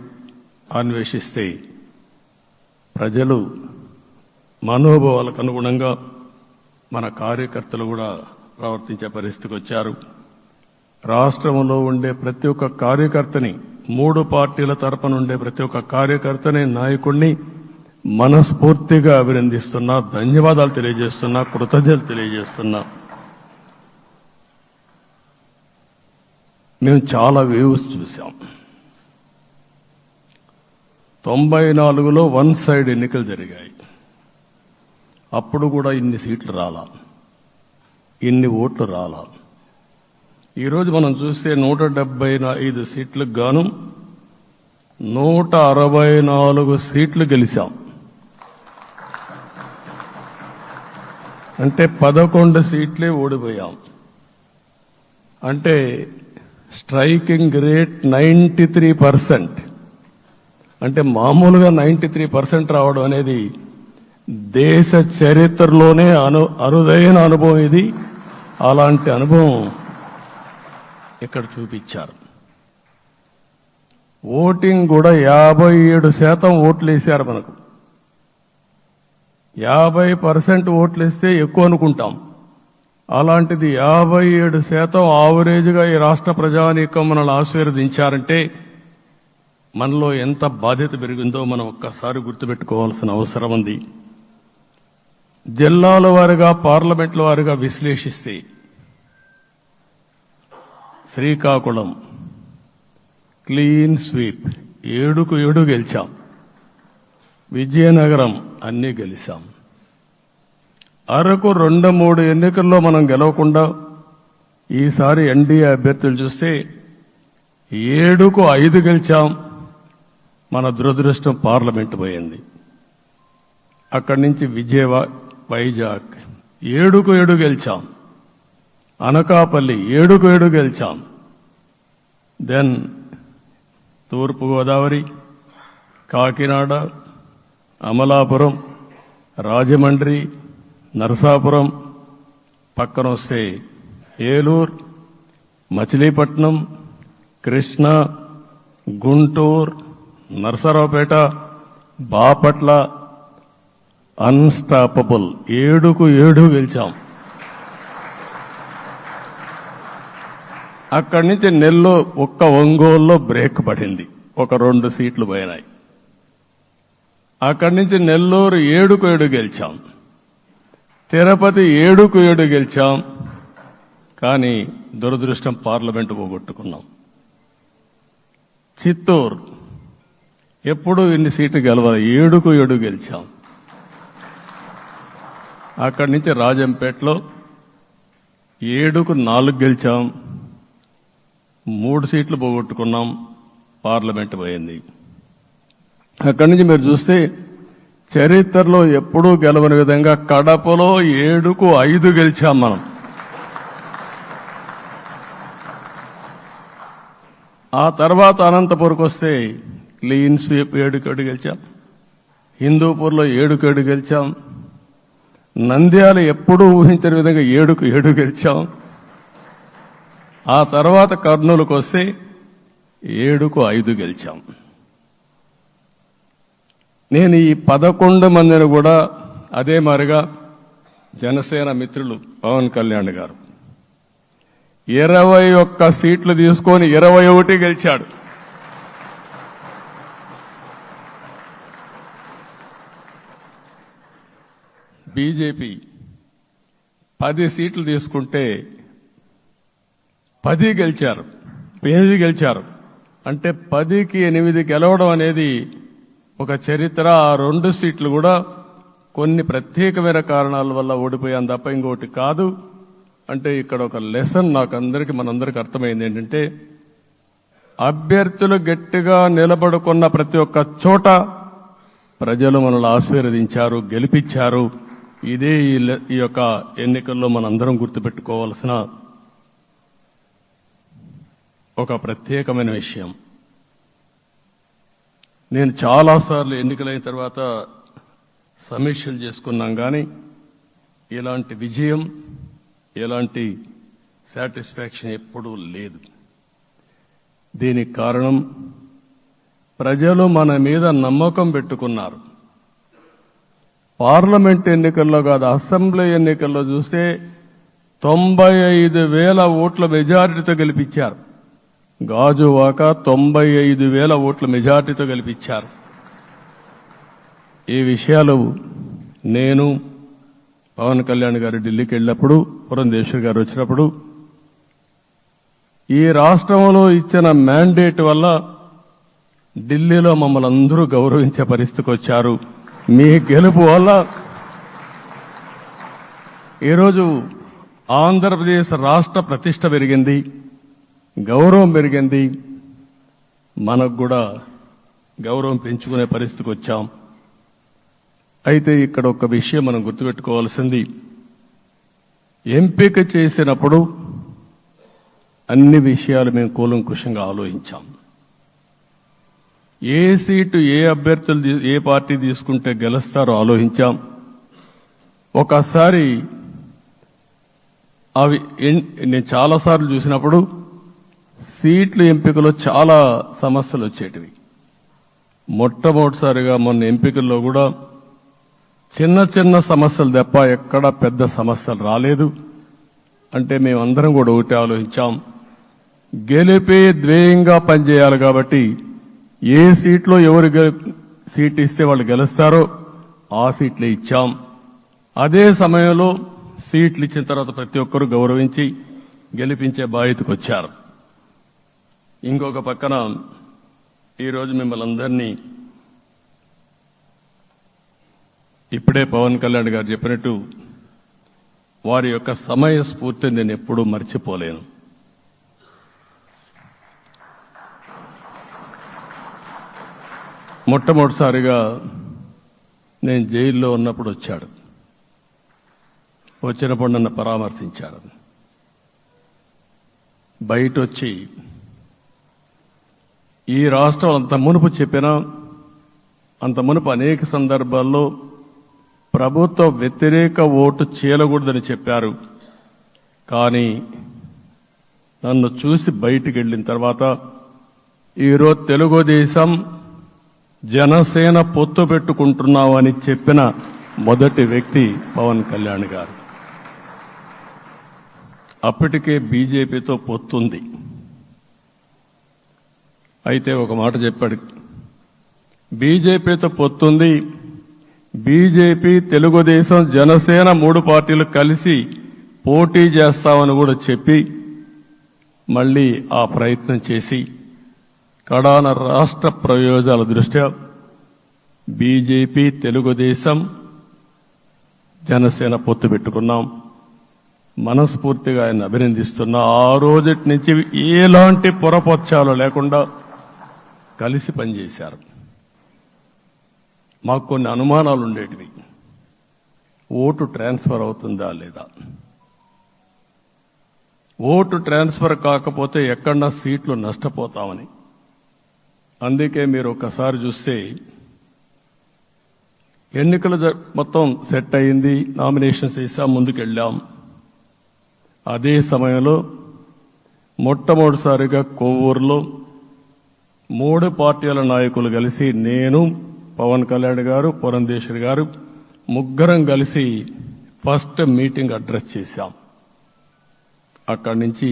అన్వేషిస్తే, ప్రజలు మనోభావాలకు అనుగుణంగా మన కార్యకర్తలు కూడా ప్రవర్తించే పరిస్థితికి వచ్చారు. రాష్ట్రంలో ఉండే ప్రతి ఒక్క కార్యకర్తని, 3 పార్టీల తరపున ఉండే ప్రతి ఒక్క కార్యకర్తని, నాయకుడిని మనస్ఫూర్తిగా అభినందిస్తున్నా, ధన్యవాదాలు తెలియజేస్తున్నా, కృతజ్ఞతలు తెలియజేస్తున్నా. మేము చాలా వేవ్స్ చూసాం. 94లో 1 సైడ్ ఎన్నికలు జరిగాయి. అప్పుడు కూడా ఇన్ని సీట్లు రాలా, ఇన్ని ఓట్లు రాలా. ఈరోజు మనం చూస్తే 175 సీట్లకు గాను 164 సీట్లు గెలిచాం. అంటే 11 సీట్లే ఓడిపోయాం. అంటే స్ట్రైకింగ్ రేట్ 93%. అంటే మామూలుగా 93% రావడం అనేది దేశ చరిత్రలోనే అరుదైన అనుభవం ఇది. అలాంటి అనుభవం ఇక్కడ చూపించారు. ఓటింగ్ కూడా 57% ఓట్లు వేశారు. మనకు 50% ఓట్లు ఇస్తే ఎక్కువ అనుకుంటాం. అలాంటిది 57% ఆవరేజ్గా ఈ రాష్ట్ర ప్రజానీకం మనల్ని ఆశీర్వదించారంటే మనలో ఎంత బాధ్యత పెరిగిందో మనం ఒక్కసారి గుర్తుపెట్టుకోవాల్సిన అవసరం ఉంది. జిల్లాల వారిగా, పార్లమెంట్ల వారిగా విశ్లేషిస్తే శ్రీకాకుళం క్లీన్ స్వీప్, 7కు 7 గెలిచాం. విజయనగరం అన్నీ గెలిచాం. అరకు 2-3 ఎన్నికల్లో మనం గెలవకుండా ఈసారి ఎన్డీఏ అభ్యర్థులు చూస్తే 7కు 5 గెలిచాం. మన దురదృష్టం పార్లమెంటు పోయింది. అక్కడి నుంచి వైజాగ్ 7కు 7 గెలిచాం. అనకాపల్లి 7కు 7 గెలిచాం. దెన్ తూర్పుగోదావరి, కాకినాడ, అమలాపురం, రాజమండ్రి, నరసాపురం, పక్కన వస్తే ఏలూరు, మచిలీపట్నం, కృష్ణా, గుంటూరు, నరసరావుపేట, బాపట్ల అన్స్టాపబుల్ 7కు 7 గెలిచాం. అక్కడి నుంచి నెల్లూరు ఒక్క ఒంగోలులో బ్రేక్ పడింది, ఒక 2 సీట్లు పోయినాయి. అక్కడి నుంచి నెల్లూరు 7కు 7 గెలిచాం, తిరుపతి 7కు 7 గెలిచాం. కానీ దురదృష్టం పార్లమెంటు పోగొట్టుకున్నాం. చిత్తూరు ఎప్పుడూ ఇన్ని సీట్లు గెలవాలి, 7కు 7 గెలిచాం. అక్కడి నుంచి రాజంపేటలో 7కు 4 గెలిచాం, 3 సీట్లు పోగొట్టుకున్నాం, పార్లమెంటు పోయింది. అక్కడి నుంచి మీరు చూస్తే చరిత్రలో ఎప్పుడూ గెలవని విధంగా కడపలో 7కు 5 గెలిచాం మనం. ఆ తర్వాత అనంతపురకు వస్తే క్లీన్ స్వీప్ 7కు 7 గెలిచాం, హిందూపూర్లో 7కు 7 గెలిచాం, నంద్యాల ఎప్పుడూ ఊహించని విధంగా 7కు 7 గెలిచాం. ఆ తర్వాత కర్నూలుకు వస్తే 7కు 5 గెలిచాం. నేను ఈ 11 మందిని కూడా అదే మారిగా జనసేన మిత్రులు పవన్ కళ్యాణ్ గారు 21 సీట్లు తీసుకొని 21 గెలిచాడు. బీజేపీ 10 సీట్లు తీసుకుంటే 10 గెలిచారు, 8 గెలిచారు. అంటే 10కి 8 గెలవడం అనేది ఒక చరిత్ర. ఆ 2 సీట్లు కూడా కొన్ని ప్రత్యేకమైన కారణాల వల్ల ఓడిపోయాం తప్ప ఇంకోటి కాదు. అంటే ఇక్కడ ఒక లెసన్ మనందరికీ అర్థమైంది ఏంటంటే, అభ్యర్థులు గట్టిగా నిలబడుకున్న ప్రతి ఒక్క చోట ప్రజలు మనల్ని ఆశీర్వదించారు, గెలిపించారు. ఇదే ఈ యొక్క ఎన్నికల్లో మనందరం గుర్తుపెట్టుకోవాల్సిన ఒక ప్రత్యేకమైన విషయం. నేను చాలాసార్లు ఎన్నికలైన తర్వాత సమీక్షలు చేసుకున్నాం, కానీ ఇలాంటి విజయం, ఎలాంటి సాటిస్ఫాక్షన్ ఎప్పుడూ లేదు. దీనికి కారణం ప్రజలు మన మీద నమ్మకం పెట్టుకున్నారు. పార్లమెంట్ ఎన్నికల్లో కాదు, అసెంబ్లీ ఎన్నికల్లో చూస్తే 95,000 ఓట్ల మెజారిటీతో గెలిపించారు. గాజువాక 95,000 ఓట్ల మెజారిటీతో గెలిపించారు. ఈ విషయాలు నేను పవన్ కళ్యాణ్ గారు ఢిల్లీకి వెళ్ళినప్పుడు, పురంధేశ్వరి గారు వచ్చినప్పుడు, ఈ రాష్ట్రంలో ఇచ్చిన మ్యాండేట్ వల్ల ఢిల్లీలో మమ్మల్ని అందరూ గౌరవించే పరిస్థితికి వచ్చారు. మీ గెలుపు వల్ల ఈరోజు ఆంధ్రప్రదేశ్ రాష్ట్ర ప్రతిష్ట పెరిగింది, గౌరవం పెరిగింది. మనకు కూడా గౌరవం పెంచుకునే పరిస్థితికి వచ్చాం. అయితే ఇక్కడ ఒక విషయం మనం గుర్తుపెట్టుకోవాల్సింది, ఎంపిక చేసినప్పుడు అన్ని విషయాలు మేము కూలంకుషంగా ఆలోచించాం. ఏ సీటు ఏ అభ్యర్థులు ఏ పార్టీ తీసుకుంటే గెలుస్తారో ఆలోచించాం. ఒకసారి అవి నేను చాలాసార్లు చూసినప్పుడు సీట్ల ఎంపికలో చాలా సమస్యలు వచ్చేటివి. మొట్టమొదటిసారిగా మొన్న ఎంపికల్లో కూడా చిన్న చిన్న సమస్యలు తప్ప ఎక్కడా పెద్ద సమస్యలు రాలేదు. అంటే మేమందరం కూడా ఒకటి ఆలోచించాం, గెలిపే ధ్యేయంగా పనిచేయాలి. కాబట్టి ఏ సీట్లో ఎవరు సీట్ ఇస్తే వాళ్ళు గెలుస్తారో ఆ సీట్లే ఇచ్చాం. అదే సమయంలో సీట్లు ఇచ్చిన తర్వాత ప్రతి ఒక్కరూ గౌరవించి గెలిపించే బాధ్యతకు వచ్చారు. ఇంకొక పక్కన ఈరోజు మిమ్మల్ని అందరినీ ఇప్పుడే పవన్ కళ్యాణ్ గారు చెప్పినట్టు వారి యొక్క సమయ స్ఫూర్తిని నేను ఎప్పుడూ మర్చిపోలేను. మొట్టమొదటిసారిగా నేను జైల్లో ఉన్నప్పుడు వచ్చాడు. వచ్చినప్పుడు నన్ను పరామర్శించాడు. బయట వచ్చి ఈ రాష్ట్రం అంత మునుపు చెప్పినా అంత మునుపు అనేక సందర్భాల్లో ప్రభుత్వ వ్యతిరేక ఓటు చీలకూడదని చెప్పారు. కానీ నన్ను చూసి బయటికి వెళ్ళిన తర్వాత ఈరోజు తెలుగుదేశం జనసేన పొత్తు పెట్టుకుంటున్నామని చెప్పిన మొదటి వ్యక్తి పవన్ కళ్యాణ్ గారు. అప్పటికే బీజేపీతో పొత్తుంది. అయితే ఒక మాట చెప్పాడు, బీజేపీతో పొత్తుంది, బీజేపీ, తెలుగుదేశం, జనసేన 3 పార్టీలు కలిసి పోటీ చేస్తామని కూడా చెప్పి మళ్లీ ఆ ప్రయత్నం చేసి కడాన రాష్ట్ర ప్రయోజనాల దృష్ట్యా బీజేపీ, తెలుగుదేశం, జనసేన పొత్తు పెట్టుకున్నాం. మనస్ఫూర్తిగా ఆయన అభినందిస్తున్నా. ఆ రోజటి నుంచి ఎలాంటి పొరపక్షాలు లేకుండా కలిసి పనిచేశారు. మాకు కొన్ని అనుమానాలు ఉండేటివి. ఓటు ట్రాన్స్ఫర్ అవుతుందా లేదా, ఓటు ట్రాన్స్ఫర్ కాకపోతే ఎక్కడన్నా సీట్లు నష్టపోతామని. అందుకే మీరు ఒకసారి చూస్తే ఎన్నికలు మొత్తం సెట్ అయింది, నామినేషన్స్ వేసాం, ముందుకెళ్ళాం. అదే సమయంలో మొట్టమొదటిసారిగా కొవ్వూరులో 3 పార్టీల నాయకులు కలిసి, నేను, పవన్ కళ్యాణ్ గారు, పురంధేశ్వరి గారు, ముగ్గురం కలిసి ఫస్ట్ మీటింగ్ అడ్రస్ చేశాం. అక్కడి నుంచి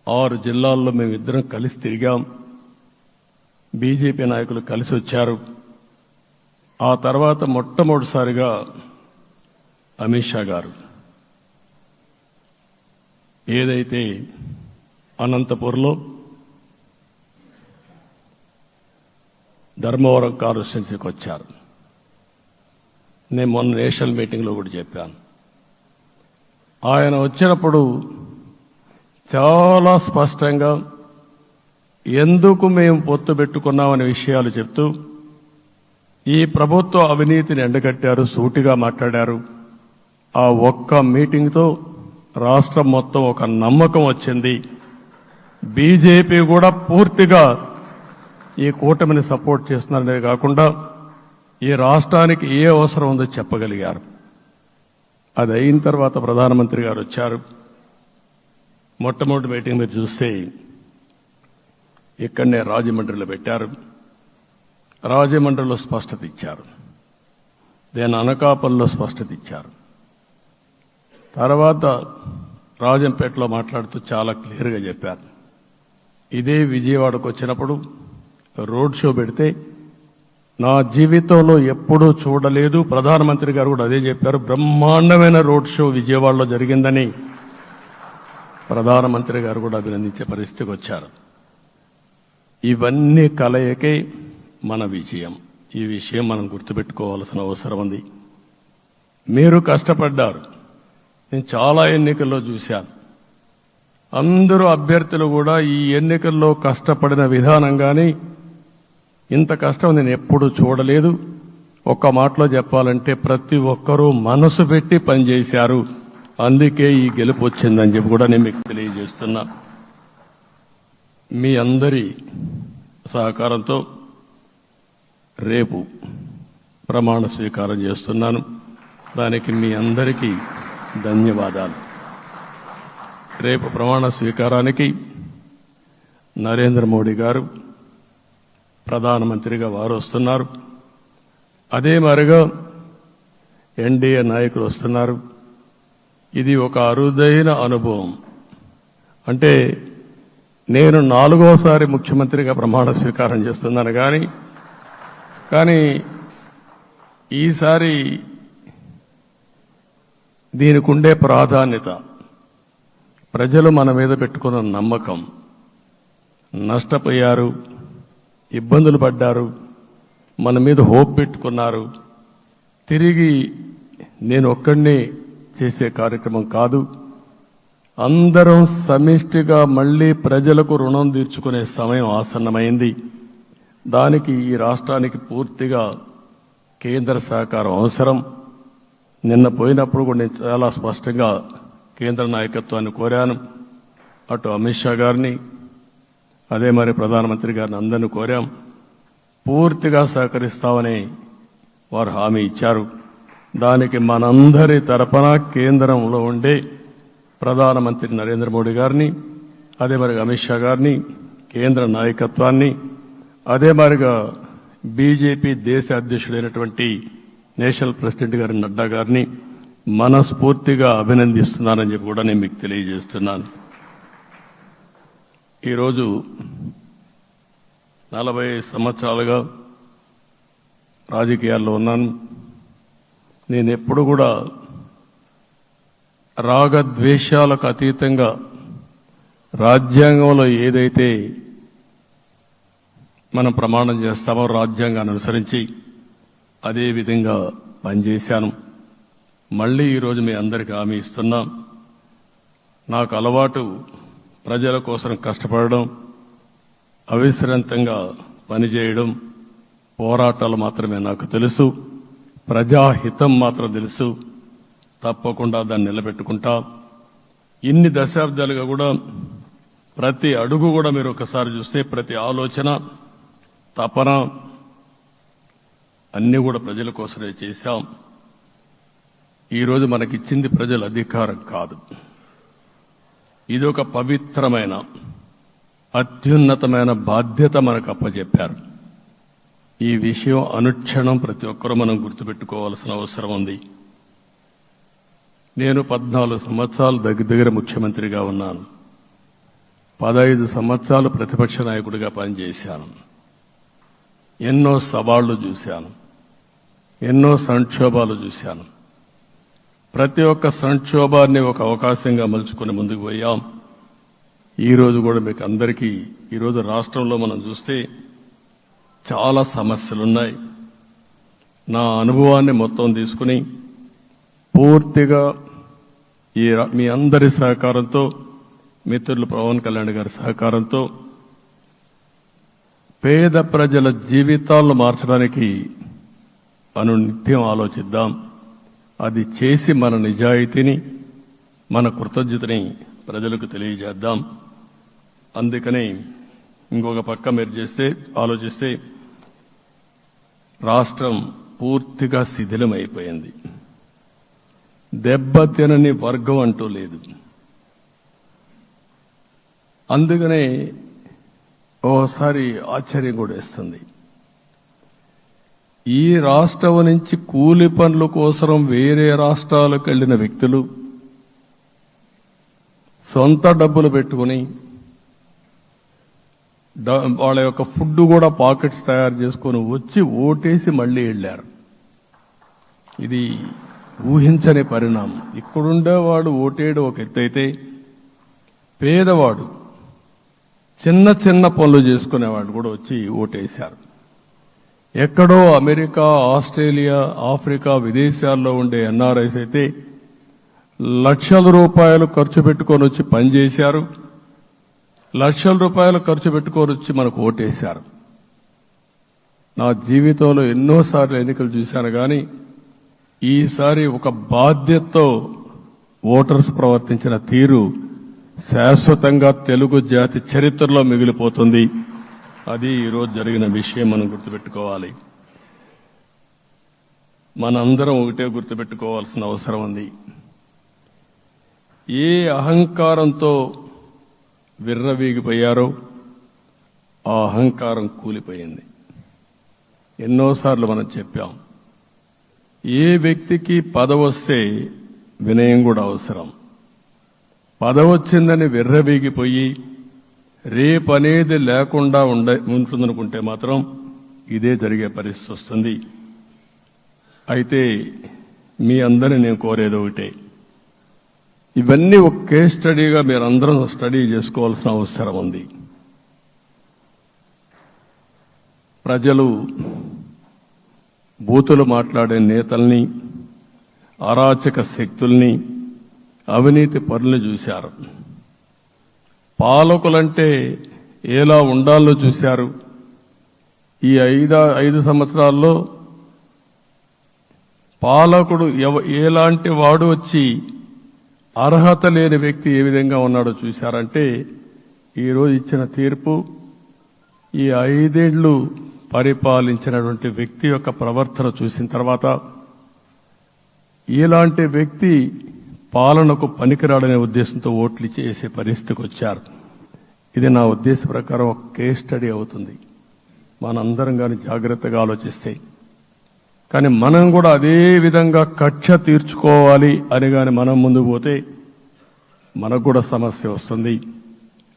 6 జిల్లాల్లో మేమిద్దరం కలిసి తిరిగాం. బీజేపీ నాయకులు కలిసి వచ్చారు. ఆ తర్వాత మొట్టమొదటిసారిగా అమిత్ షా గారు ఏదైతే అనంతపూర్లో ధర్మవరం కాన్స్టిట్యున్సీకి వచ్చారు. నేను మొన్న నేషనల్ మీటింగ్లో కూడా చెప్పాను. ఆయన వచ్చినప్పుడు చాలా స్పష్టంగా ఎందుకు మేము పొత్తు పెట్టుకున్నామనే విషయాలు చెప్తూ ఈ ప్రభుత్వ అవినీతిని ఎండగట్టారు, సూటిగా మాట్లాడారు. ఆ ఒక్క మీటింగ్తో రాష్ట్రం మొత్తం ఒక నమ్మకం వచ్చింది. బీజేపీ కూడా పూర్తిగా ఈ కూటమిని సపోర్ట్ చేస్తున్నారనే కాకుండా ఈ రాష్ట్రానికి ఏ అవసరం ఉందో చెప్పగలిగారు. అది అయిన తర్వాత ప్రధానమంత్రి గారు వచ్చారు. మొట్టమొదటి మీటింగ్ మీరు చూస్తే ఇక్కడనే రాజమండ్రిలో పెట్టారు. రాజమండ్రిలో స్పష్టత ఇచ్చారు, దేని అనకాపల్లిలో స్పష్టత ఇచ్చారు. తర్వాత రాజంపేటలో మాట్లాడుతూ చాలా క్లియర్గా చెప్పారు. ఇదే విజయవాడకు వచ్చినప్పుడు రోడ్ షో పెడితే నా జీవితంలో ఎప్పుడూ చూడలేదు, ప్రధానమంత్రి గారు కూడా అదే చెప్పారు, బ్రహ్మాండమైన రోడ్ షో విజయవాడలో జరిగిందని ప్రధానమంత్రి గారు కూడా అభినందించే పరిస్థితికి వచ్చారు. ఇవన్నీ కలయికే మన విజయం. ఈ విషయం మనం గుర్తుపెట్టుకోవాల్సిన అవసరం ఉంది. మీరు కష్టపడ్డారు. నేను చాలా ఎన్నికల్లో చూశాను. అందరూ అభ్యర్థులు కూడా ఈ ఎన్నికల్లో కష్టపడిన విధానం కానీ ఇంత కష్టం నేను ఎప్పుడూ చూడలేదు. ఒక్క మాటలో చెప్పాలంటే ప్రతి ఒక్కరూ మనసు పెట్టి పనిచేశారు. అందుకే ఈ గెలుపు వచ్చిందని చెప్పి కూడా నేను మీకు తెలియజేస్తున్నా. మీ అందరి సహకారంతో రేపు ప్రమాణ స్వీకారం చేస్తున్నాను. దానికి మీ అందరికీ ధన్యవాదాలు. రేపు ప్రమాణ స్వీకారానికి నరేంద్ర మోడీ గారు ప్రధానమంత్రిగా వారు వస్తున్నారు. అదే మరిగా ఎన్డీఏ నాయకులు వస్తున్నారు. ఇది ఒక అరుదైన అనుభవం. అంటే నేను 4వసారి ముఖ్యమంత్రిగా ప్రమాణ స్వీకారం చేస్తున్నాను కానీ ఈసారి దీనికి ఉండే ప్రాధాన్యత, ప్రజలు మన మీద పెట్టుకున్న నమ్మకం, నష్టపోయారు, ఇబ్బందులు పడ్డారు, మన మీద హోప్ పెట్టుకున్నారు. తిరిగి నేను ఒక్కడినే చేసే కార్యక్రమం కాదు. అందరం సమిష్టిగా మళ్లీ ప్రజలకు రుణం తీర్చుకునే సమయం ఆసన్నమైంది. దానికి ఈ రాష్ట్రానికి పూర్తిగా కేంద్ర సహకారం అవసరం. నిన్న పోయినప్పుడు కూడా నేను చాలా స్పష్టంగా కేంద్ర నాయకత్వాన్ని కోరాను. అటు అమిత్ షా గారిని, అదే మరి ప్రధానమంత్రి గారిని అందరినీ కోరాం. పూర్తిగా సహకరిస్తామని వారు హామీ ఇచ్చారు. దానికి మనందరి తరపున కేంద్రంలో ఉండే ప్రధానమంత్రి నరేంద్ర మోడీ గారిని, అదే మరిగా అమిత్ షా గారిని, కేంద్ర నాయకత్వాన్ని, అదే మరిగా బీజేపీ దేశ అధ్యక్షుడైనటువంటి నేషనల్ ప్రెసిడెంట్ గారి నడ్డా గారిని మనస్ఫూర్తిగా అభినందిస్తున్నానని చెప్పి కూడా నేను మీకు తెలియజేస్తున్నాను. ఈరోజు 40 సంవత్సరాలుగా రాజకీయాల్లో ఉన్నాను. నేను ఎప్పుడు కూడా రాగద్వేషాలకు అతీతంగా రాజ్యాంగంలో ఏదైతే మనం ప్రమాణం చేస్తామో రాజ్యాంగాన్ని అనుసరించి అదే విధంగా పనిచేశాను. మళ్ళీ ఈరోజు మీ అందరికీ హామీ ఇస్తున్నా. నాకు అలవాటు ప్రజల కోసం కష్టపడడం, అవిశ్రాంతంగా పనిచేయడం, పోరాటాలు మాత్రమే నాకు తెలుసు. ప్రజాహితం మాత్రం తెలుసు. తప్పకుండా దాన్ని నిలబెట్టుకుంటా. ఇన్ని దశాబ్దాలుగా కూడా ప్రతి అడుగు కూడా మీరు ఒకసారి చూస్తే ప్రతి ఆలోచన, తపన అన్నీ కూడా ప్రజల కోసమే చేశాం. ఈరోజు మనకిచ్చింది ప్రజల అధికారం కాదు. ఇది ఒక పవిత్రమైన అత్యున్నతమైన బాధ్యత మనకు అప్పచెప్పారు. ఈ విషయం అనుక్షణం ప్రతి ఒక్కరూ మనం గుర్తుపెట్టుకోవాల్సిన అవసరం ఉంది. నేను 14 సంవత్సరాలు దగ్గర ముఖ్యమంత్రిగా ఉన్నాను. 15 సంవత్సరాలు ప్రతిపక్ష నాయకుడిగా పనిచేశాను. ఎన్నో సవాళ్లు చూశాను, ఎన్నో సంక్షోభాలు చూశాను. ప్రతి ఒక్క సంక్షోభాన్ని ఒక అవకాశంగా మలుచుకుని ముందుకు పోయాం. ఈరోజు కూడా మీకు అందరికీ ఈరోజు రాష్ట్రంలో మనం చూస్తే చాలా సమస్యలున్నాయి. నా అనుభవాన్ని మొత్తం తీసుకుని పూర్తిగా మీ అందరి సహకారంతో, మిత్రులు పవన్ కళ్యాణ్ గారి సహకారంతో పేద ప్రజల జీవితాలను మార్చడానికి నిత్యం ఆలోచిద్దాం. అది చేసి మన నిజాయితీని, మన కృతజ్ఞతని ప్రజలకు తెలియజేద్దాం. అందుకని ఇంకొక పక్క మీరు ఆలోచిస్తే రాష్ట్రం పూర్తిగా శిథిలమైపోయింది. దెబ్బతినని వర్గం అంటూ లేదు. అందుకనే ఓసారి ఆశ్చర్యం కూడా వేస్తుంది. ఈ రాష్ట్రం నుంచి కూలి పనుల కోసం వేరే రాష్ట్రాలకు వెళ్లిన వ్యక్తులు సొంత డబ్బులు పెట్టుకుని వాళ్ళ యొక్క ఫుడ్ కూడా పాకెట్స్ తయారు చేసుకుని వచ్చి ఓటేసి మళ్లీ వెళ్లారు. ఇది ఊహించని పరిణామం. ఇక్కడుండేవాడు ఓటేయడం ఒక ఎత్తైతే, పేదవాడు చిన్న చిన్న పనులు చేసుకునేవాడు కూడా వచ్చి ఓటేశారు. ఎక్కడో అమెరికా, ఆస్ట్రేలియా, ఆఫ్రికా విదేశాల్లో ఉండే ఎన్ఆర్ఐస్ అయితే లక్షల రూపాయలు ఖర్చు పెట్టుకొని వచ్చి పనిచేశారు. లక్షల రూపాయలు ఖర్చు పెట్టుకొని వచ్చి మనకు ఓటేశారు. నా జీవితంలో ఎన్నోసార్లు ఎన్నికలు చూశాను, కానీ ఈసారి ఒక బాధ్యతతో ఓటర్స్ ప్రవర్తించిన తీరు శాశ్వతంగా తెలుగు జాతి చరిత్రలో మిగిలిపోతుంది. అది ఈరోజు జరిగిన విషయం మనం గుర్తుపెట్టుకోవాలి. మనందరం ఒకటే గుర్తుపెట్టుకోవాల్సిన అవసరం ఉంది. ఏ అహంకారంతో విర్రవీగిపోయారో ఆ అహంకారం కూలిపోయింది. ఎన్నోసార్లు మనం చెప్పాం, ఏ వ్యక్తికి పదవొస్తే వినయం కూడా అవసరం. పదవొచ్చిందని విర్రవీగిపోయి రేపనేది లేకుండా ఉంటుందనుకుంటే మాత్రం ఇదే జరిగే పరిస్థితి వస్తుంది. అయితే మీ అందరిని నేను కోరేది ఒకటే, ఇవన్నీ ఒక కేస్ స్టడీగా మీరందరం స్టడీ చేసుకోవాల్సిన అవసరం ఉంది. ప్రజలు బూతులు మాట్లాడే నేతల్ని, అరాచక శక్తుల్ని, అవినీతి పరుల్ని చూశారు. పాలకులంటే ఎలా ఉండాలో చూశారు. ఈ 5 సంవత్సరాల్లో పాలకుడు ఎలాంటి వాడు వచ్చి అర్హత లేని వ్యక్తి ఏ విధంగా ఉన్నాడో చూశారంటే ఈరోజు ఇచ్చిన తీర్పు, ఈ 5 ఏళ్లు పరిపాలించినటువంటి వ్యక్తి యొక్క ప్రవర్తన చూసిన తర్వాత ఇలాంటి వ్యక్తి పాలనకు పనికిరాడనే ఉద్దేశంతో ఓట్లు చేసే పరిస్థితికి వచ్చారు. ఇది నా ఉద్దేశ ప్రకారం ఒక కేస్ స్టడీ అవుతుంది మనందరం కానీ జాగ్రత్తగా ఆలోచిస్తే. కానీ మనం కూడా అదే విధంగా కక్ష తీర్చుకోవాలి అని కానీ మనం ముందుకు పోతే మనకు కూడా సమస్య వస్తుంది.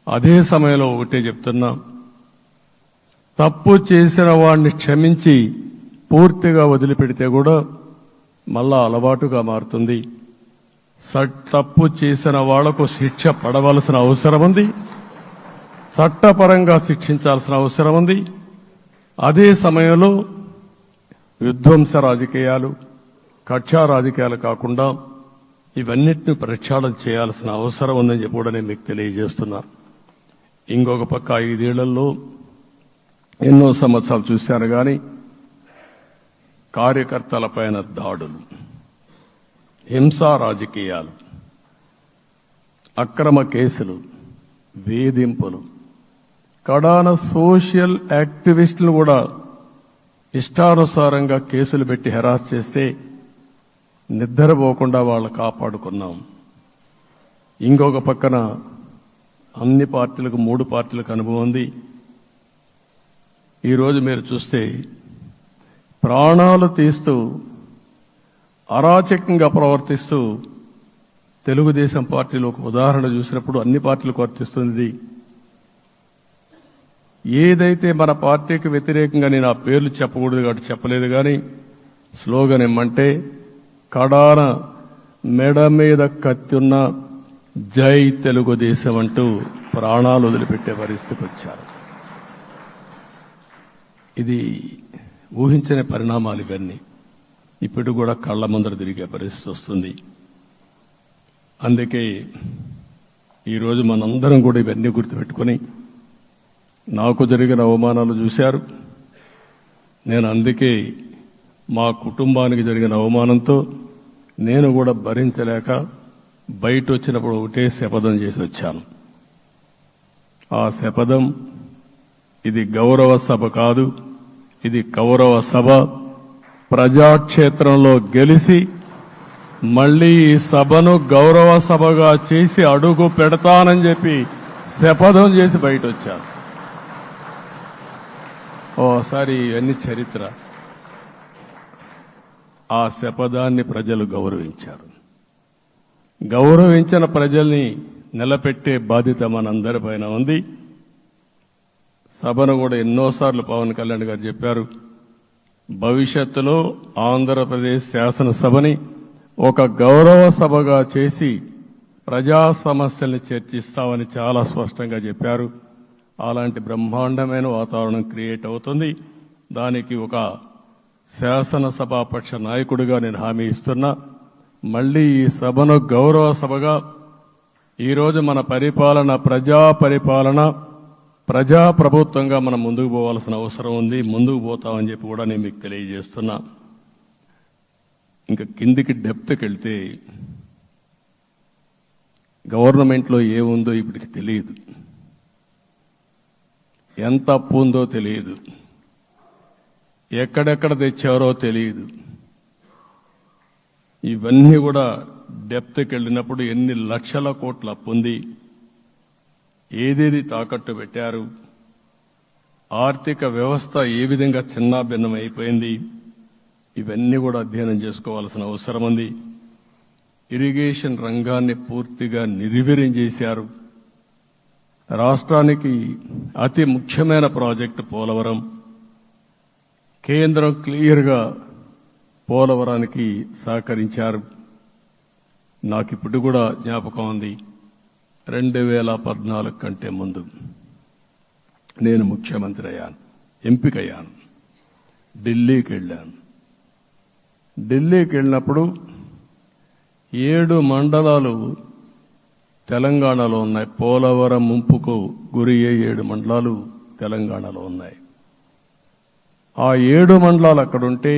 అదే సమయంలో ఒకటే చెప్తున్నా, తప్పు చేసిన వాడిని క్షమించి పూర్తిగా వదిలిపెడితే కూడా మళ్ళా అలవాటుగా మారుతుంది. తప్పు చేసిన వాళ్లకు శిక్ష పడవలసిన అవసరం ఉంది, చట్టపరంగా శిక్షించాల్సిన అవసరం ఉంది. అదే సమయంలో విధ్వంస రాజకీయాలు, కక్షా రాజకీయాలు కాకుండా ఇవన్నిటిని ప్రక్షాళన చేయాల్సిన అవసరం ఉందని చెప్పి కూడా నేను మీకు తెలియజేస్తున్నా. ఇంకొక పక్క 5 ఏళ్లలో ఎన్నో సంవత్సరాలు చూశాను కానీ కార్యకర్తలపైన దాడులు, హింసా రాజకీయాలు, అక్రమ కేసులు, వేధింపులు, కడాన సోషల్ యాక్టివిస్టులు కూడా ఇష్టానుసారంగా కేసులు పెట్టి హెరాస్ చేస్తే నిద్రపోకుండా వాళ్ళు కాపాడుకున్నాం. ఇంకొక పక్కన అన్ని పార్టీలకు 3 పార్టీలకు అనుభవం ఉంది. ఈరోజు మీరు చూస్తే ప్రాణాలు తీస్తూ అరాచకంగా ప్రవర్తిస్తూ తెలుగుదేశం పార్టీలో ఒక ఉదాహరణ చూసినప్పుడు అన్ని పార్టీలకు వర్తిస్తుంది. ఏదైతే మన పార్టీకి వ్యతిరేకంగా నేను ఆ పేర్లు చెప్పకూడదు కాబట్టి చెప్పలేదు కానీ స్లోగన్ ఏమంటే కడాన మెడ మీద కత్తున్న జై తెలుగుదేశం అంటూ ప్రాణాలు వదిలిపెట్టే పరిస్థితికి వచ్చారు. ఇది ఊహించని పరిణామాలు ఇవన్నీ. ఇప్పుడు కూడా కళ్ల ముందర తిరిగే పరిస్థితి వస్తుంది. అందుకే ఈరోజు మనందరం కూడా ఇవన్నీ గుర్తుపెట్టుకొని, నాకు జరిగిన అవమానాలు చూశారు. నేను అందుకే మా కుటుంబానికి జరిగిన అవమానంతో నేను కూడా భరించలేక బయట వచ్చినప్పుడు ఒకటే శపథం చేసి వచ్చాను. ఆ శపథం ఇది గౌరవ సభ కాదు, ఇది కౌరవ సభ. ప్రజాక్షేత్రంలో గెలిచి మళ్లీ ఈ సభను గౌరవ సభగా చేసి అడుగు పెడతానని చెప్పి శపథం చేసి బయట వచ్చాను. ఓసారి ఇవన్నీ చరిత్ర. ఆ శపథాన్ని ప్రజలు గౌరవించారు. గౌరవించిన ప్రజల్ని నిలబెట్టే బాధ్యత మనందరిపైన ఉంది. సభను కూడా ఎన్నోసార్లు పవన్ కళ్యాణ్ గారు చెప్పారు, భవిష్యత్తులో ఆంధ్రప్రదేశ్ శాసనసభని ఒక గౌరవ సభగా చేసి ప్రజా సమస్యల్ని చర్చిస్తామని చాలా స్పష్టంగా చెప్పారు. అలాంటి బ్రహ్మాండమైన వాతావరణం క్రియేట్ అవుతుంది. దానికి ఒక శాసనసభాపక్ష నాయకుడిగా నేను హామీ ఇస్తున్నా. మళ్లీ ఈ సభను గౌరవ సభగా, ఈరోజు మన పరిపాలన ప్రజా పరిపాలన, ప్రజా ప్రభుత్వంగా మనం ముందుకు పోవాల్సిన అవసరం ఉంది. ముందుకు పోతామని చెప్పి కూడా నేను మీకు తెలియజేస్తున్నా. ఇంకా కిందికి డెప్త్కి వెళ్తే గవర్నమెంట్లో ఏముందో ఇప్పటికి తెలియదు, ఎంత అప్పు ఉందో తెలియదు, ఎక్కడెక్కడ తెచ్చారో తెలియదు. ఇవన్నీ కూడా డెప్త్కి వెళ్ళినప్పుడు ఎన్ని లక్షల కోట్ల అప్పు ఉంది, ఏదేది తాకట్టు పెట్టారు, ఆర్థిక వ్యవస్థ ఏ విధంగా చిన్నాభిన్నం అయిపోయింది, ఇవన్నీ కూడా అధ్యయనం చేసుకోవాల్సిన అవసరం ఉంది. ఇరిగేషన్ రంగాన్ని పూర్తిగా నిర్వీర్యం చేశారు. రాష్ట్రానికి అతి ముఖ్యమైన ప్రాజెక్టు పోలవరం. కేంద్రం క్లియర్గా పోలవరానికి సహకరించారు. నాకు ఇప్పుడు కూడా జ్ఞాపకం ఉంది, 2014 కంటే ముందు నేను ముఖ్యమంత్రి అయ్యాను, ఎంపికయ్యాను. ఢిల్లీకి వెళ్ళాను. ఢిల్లీకి వెళ్ళినప్పుడు 7 మండలాలు తెలంగాణలో ఉన్నాయి. పోలవరం ముంపుకు గురి అయ్యే 7 మండలాలు తెలంగాణలో ఉన్నాయి. ఆ 7 మండలాలు అక్కడుంటే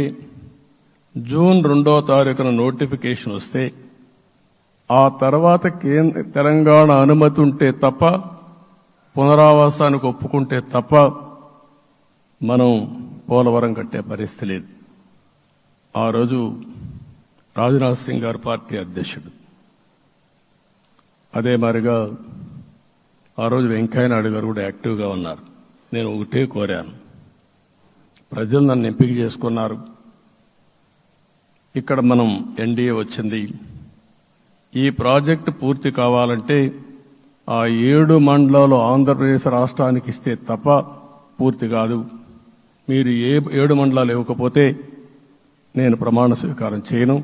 జూన్ 2వ తారీఖున నోటిఫికేషన్ వస్తే ఆ తర్వాత తెలంగాణ అనుమతి ఉంటే తప్ప, పునరావాసానికి ఒప్పుకుంటే తప్ప మనం పోలవరం కట్టే పరిస్థితి లేదు. ఆ రోజు రాజ్నాథ్ సింగ్ గారు పార్టీ అధ్యక్షుడు. అదే మాదిరిగా ఆ రోజు వెంకయ్యనాయుడు గారు కూడా యాక్టివ్గా ఉన్నారు. నేను ఒకటే కోరాను, ప్రజలు నన్ను ఎంపిక చేసుకున్నారు, ఇక్కడ మనం ఎన్డీఏ వచ్చింది, ఈ ప్రాజెక్టు పూర్తి కావాలంటే ఆ 7 మండలాలు ఆంధ్రప్రదేశ్ రాష్ట్రానికి ఇస్తే తప్ప పూర్తి కాదు. మీరు 7 మండలాలు ఇవ్వకపోతే నేను ప్రమాణ స్వీకారం చేయను,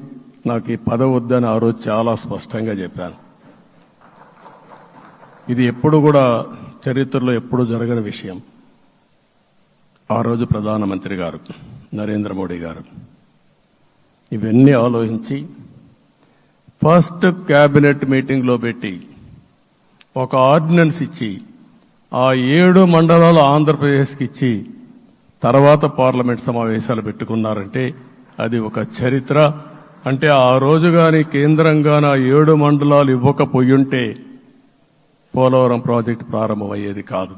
నాకు ఈ పదవి వద్దని ఆ రోజు చాలా స్పష్టంగా చెప్పాను. ఇది ఎప్పుడు కూడా చరిత్రలో ఎప్పుడు జరగని విషయం. ఆ రోజు ప్రధానమంత్రి గారు నరేంద్ర మోడీ గారు ఇవన్నీ ఆలోచించి ఫస్ట్ క్యాబినెట్ మీటింగ్లో పెట్టి ఒక ఆర్డినెన్స్ ఇచ్చి ఆ 7 మండలాలు ఆంధ్రప్రదేశ్కి ఇచ్చి తర్వాత పార్లమెంట్ సమావేశాలు పెట్టుకున్నారంటే అది ఒక చరిత్ర. అంటే ఆ రోజు గాని కేంద్రంగాన 7 మండలాలు ఇవ్వకపోయుంటే పోలవరం ప్రాజెక్టు ప్రారంభమయ్యేది కాదు.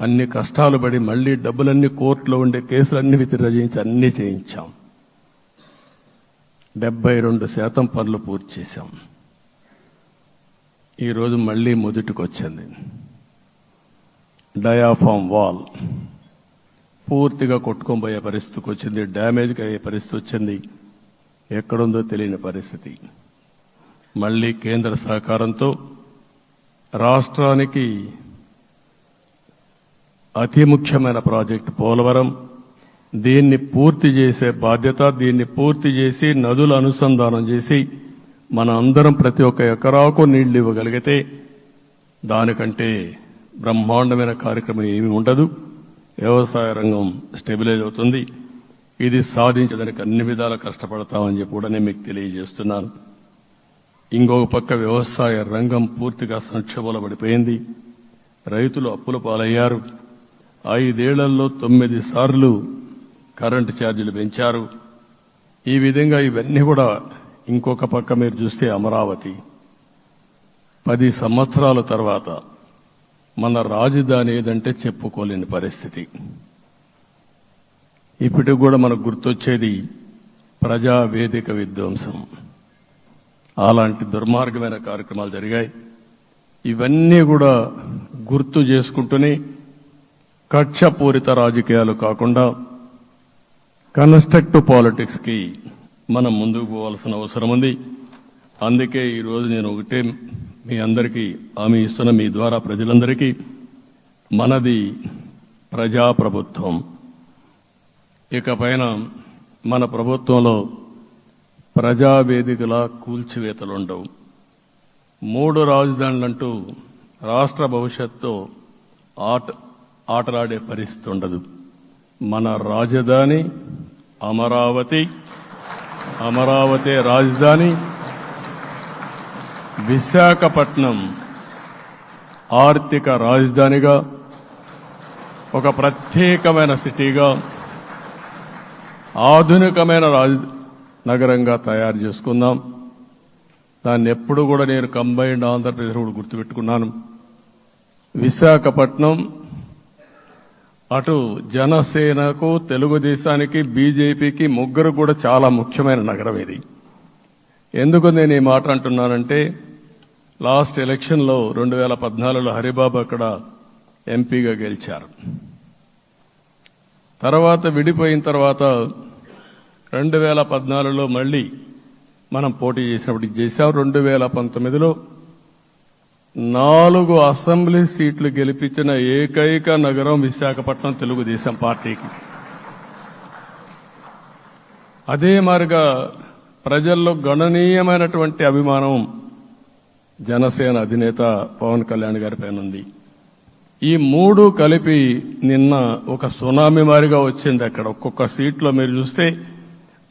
అన్ని కష్టాలు పడి మళ్లీ డబ్బులన్నీ కోర్టులో ఉండే కేసులన్నీ విత్డ్రా చేయించి అన్నీ చేయించాం. 72% పనులు పూర్తి చేశాం. ఈరోజు మళ్లీ మొదటికి వచ్చింది. డయాఫామ్ వాల్ పూర్తిగా కొట్టుకోబోయే పరిస్థితికి వచ్చింది, డ్యామేజ్కి అయ్యే పరిస్థితి వచ్చింది, ఎక్కడుందో తెలియని పరిస్థితి. మళ్లీ కేంద్ర సహకారంతో రాష్ట్రానికి అతి ముఖ్యమైన ప్రాజెక్టు పోలవరం, దీన్ని పూర్తి చేసే బాధ్యత, దీన్ని పూర్తి చేసి నదుల అనుసంధానం చేసి మన అందరం ప్రతి ఒక్క ఎకరాకు నీళ్లు ఇవ్వగలిగితే దానికంటే బ్రహ్మాండమైన కార్యక్రమం ఏమీ ఉండదు. వ్యవసాయ రంగం స్టెబిలైజ్ అవుతుంది. ఇది సాధించడానికి అన్ని విధాలా కష్టపడతామని చెప్పి కూడా నేను మీకు తెలియజేస్తున్నాను. ఇంకొక పక్క వ్యవసాయ రంగం పూర్తిగా సంక్షోభంలో పడిపోయింది. రైతులు అప్పుల పాలయ్యారు. 5 ఏళ్లలో 9 సార్లు కరెంటు ఛార్జీలు పెంచారు. ఈ విధంగా ఇవన్నీ కూడా ఇంకొక పక్క మీరు చూస్తే అమరావతి 10 సంవత్సరాల తర్వాత మన రాజధాని ఏదంటే చెప్పుకోలేని పరిస్థితి. ఇప్పటికి కూడా మనకు గుర్తొచ్చేది ప్రజావేదిక విధ్వంసం. అలాంటి దుర్మార్గమైన కార్యక్రమాలు జరిగాయి. ఇవన్నీ కూడా గుర్తు చేసుకుంటూనే కక్షపూరిత రాజకీయాలు కాకుండా కన్స్ట్రక్టివ్ పాలిటిక్స్ కి మనం ముందుకు పోవాల్సిన అవసరం ఉంది. అందుకే ఈరోజు నేను ఒకటే మీ అందరికీ హామీ ఇస్తున్న, మీ ద్వారా ప్రజలందరికీ, మనది ప్రజాప్రభుత్వం. ఇకపైన మన ప్రభుత్వంలో ప్రజావేదికల కూల్చివేతలుండవు. 3 రాజధానులంటూ రాష్ట్ర భవిష్యత్తు ఆటలాడే పరిస్థితి ఉండదు. మన రాజధాని అమరావతి, అమరావతి రాజధాని. విశాఖపట్నం ఆర్థిక రాజధానిగా, ఒక ప్రత్యేకమైన సిటీగా, ఆధునికమైన నగరంగా తయారు చేసుకుందాం. దాన్ని ఎప్పుడు కూడా నేను కంబైన్డ్ ఆంధ్రప్రదేశ్ కూడా గుర్తుపెట్టుకున్నాను. విశాఖపట్నం అటు జనసేనకు, తెలుగుదేశానికి, బీజేపీకి ముగ్గురు కూడా చాలా ముఖ్యమైన నగరం ఇది. ఎందుకు నేను ఈ మాట అంటున్నానంటే, లాస్ట్ ఎలక్షన్లో 2014లో హరిబాబు అక్కడ ఎంపీగా గెలిచారు. తర్వాత విడిపోయిన తర్వాత 2014లో మళ్లీ మనం పోటీ చేసినప్పుడు చేశాం. 2019లో 4 అసెంబ్లీ సీట్లు గెలిపించిన ఏకైక నగరం విశాఖపట్నం తెలుగుదేశం పార్టీకి. అదే మాదిరిగా ప్రజల్లో గణనీయమైనటువంటి అభిమానం జనసేన అధినేత పవన్ కళ్యాణ్ గారి పైన ఉంది. ఈ 3 కలిపి నిన్న ఒక సునామీ మారిగా వచ్చింది. అక్కడ ఒక్కొక్క సీట్లో మీరు చూస్తే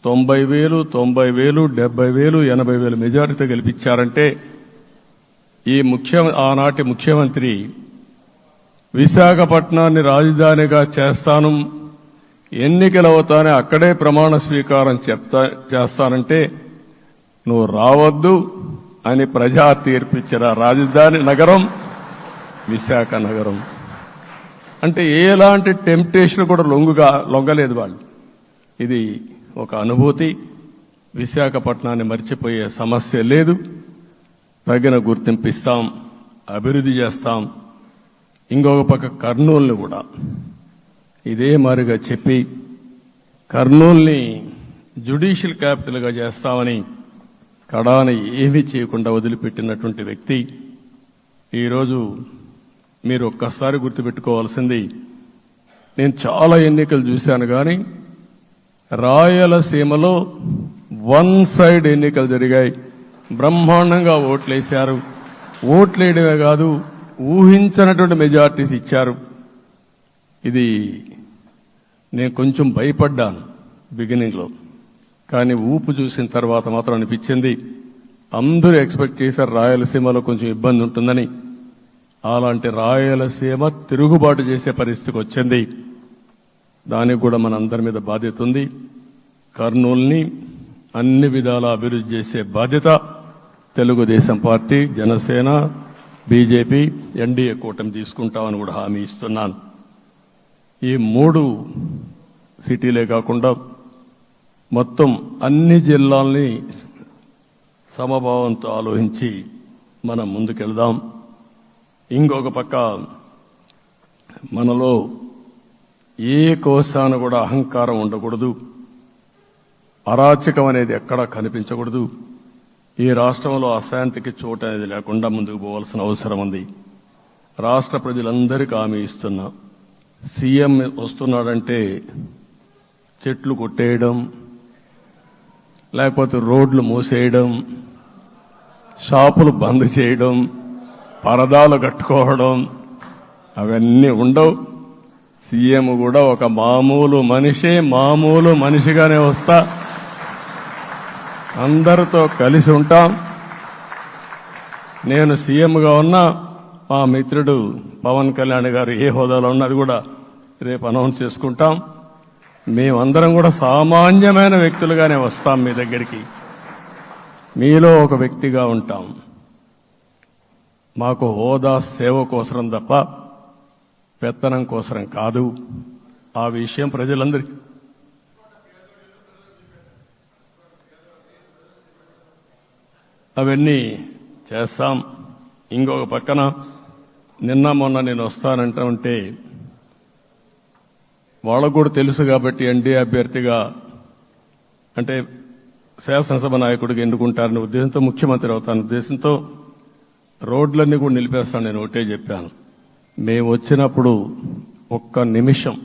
90,000, 90,000, 70,000, 80,000 మెజారిటీ గెలిపించారంటే ఈ ఆనాటి ముఖ్యమంత్రి విశాఖపట్నాన్ని రాజధానిగా చేస్తాను, ఎన్నికలవుతానే అక్కడే ప్రమాణ స్వీకారం చేస్తానంటే నువ్వు రావద్దు అని ప్రజా తీర్పిచ్చిన రాజధాని నగరం విశాఖ నగరం. అంటే ఎలాంటి టెంప్టేషన్ కూడా లొంగలేదు వాళ్ళు. ఇది ఒక అనుభూతి. విశాఖపట్నాన్ని మర్చిపోయే సమస్య లేదు. తగిన గుర్తింపు ఇస్తాం, అభివృద్ధి చేస్తాం. ఇంకొక పక్క కర్నూలుని కూడా ఇదే మాదిరిగా చెప్పి కర్నూలుని జ్యుడిషియల్ క్యాపిటల్గా చేస్తామని కడాన ఏమీ చేయకుండా వదిలిపెట్టినటువంటి వ్యక్తి. ఈరోజు మీరు ఒక్కసారి గుర్తుపెట్టుకోవాల్సింది, నేను చాలా ఎన్నికలు చూశాను కానీ రాయలసీమలో వన్ సైడ్ ఎన్నికలు జరిగాయి. బ్రహ్మాండంగా ఓట్లేశారు. ఓట్లేయడమే కాదు, ఊహించినటువంటి మెజార్టీస్ ఇచ్చారు. ఇది నేను కొంచెం భయపడ్డాను బిగినింగ్లో, కానీ ఊపు చూసిన తర్వాత మాత్రం అనిపించింది అందరూ ఎక్స్పెక్ట్ చేశారు రాయలసీమలో కొంచెం ఇబ్బంది ఉంటుందని. అలాంటి రాయలసీమ తిరుగుబాటు చేసే పరిస్థితికి వచ్చింది. దానికి కూడా మనందరి మీద బాధ్యత ఉంది. కర్నూలుని అన్ని విధాలా అభివృద్ధి చేసే బాధ్యత Telugu Desam party, Janasena, BJP, NDA కూటమి తీసుకుంటామని కూడా హామీ ఇస్తున్నాను. ఈ 3 సిటీలే కాకుండా మొత్తం అన్ని జిల్లాల్ని సమభావంతో ఆలోచించి మనం ముందుకెళ్దాం. ఇంకొక పక్క మనలో ఏ కోశాన కూడా అహంకారం ఉండకూడదు, అరాచకం అనేది ఎక్కడా కనిపించకూడదు. ఈ రాష్ట్రంలో అశాంతికి చోటు అనేది లేకుండా ముందుకు పోవాల్సిన అవసరం ఉంది. రాష్ట్ర ప్రజలందరికీ హామీ ఇస్తున్నా, సీఎం వస్తున్నాడంటే చెట్లు కొట్టేయడం, లేకపోతే రోడ్లు మూసేయడం, షాపులు బంద్ చేయడం, పరదాలు కట్టుకోవడం అవన్నీ ఉండవు. సీఎం కూడా ఒక మామూలు మనిషిగానే వస్తా, అందరితో కలిసి ఉంటాం. నేను సీఎంగా ఉన్నా మా మిత్రుడు పవన్ కళ్యాణ్ గారు ఏ హోదాలో ఉన్నది కూడా రేపు అనౌన్స్ చేసుకుంటాం. మేమందరం కూడా సామాన్యమైన వ్యక్తులుగానే వస్తాం మీ దగ్గరికి, మీలో ఒక వ్యక్తిగా ఉంటాం. మాకు హోదా సేవ కోసరం తప్ప పెత్తనం కోసరం కాదు. ఆ విషయం ప్రజలందరికీ అవన్నీ చేస్తాం. ఇంకొక పక్కన నిన్న మొన్న నేను వస్తానంటా ఉంటే వాళ్ళకు కూడా తెలుసు కాబట్టి ఎన్డీఏ అభ్యర్థిగా అంటే శాసనసభ నాయకుడిగా ఎన్నుకుంటారనే ఉద్దేశంతో, ముఖ్యమంత్రి అవుతాను ఉద్దేశంతో రోడ్లన్నీ కూడా నిలిపేస్తాను. నేను ఒకటే చెప్పాను, మేము వచ్చినప్పుడు ఒక్క నిమిషం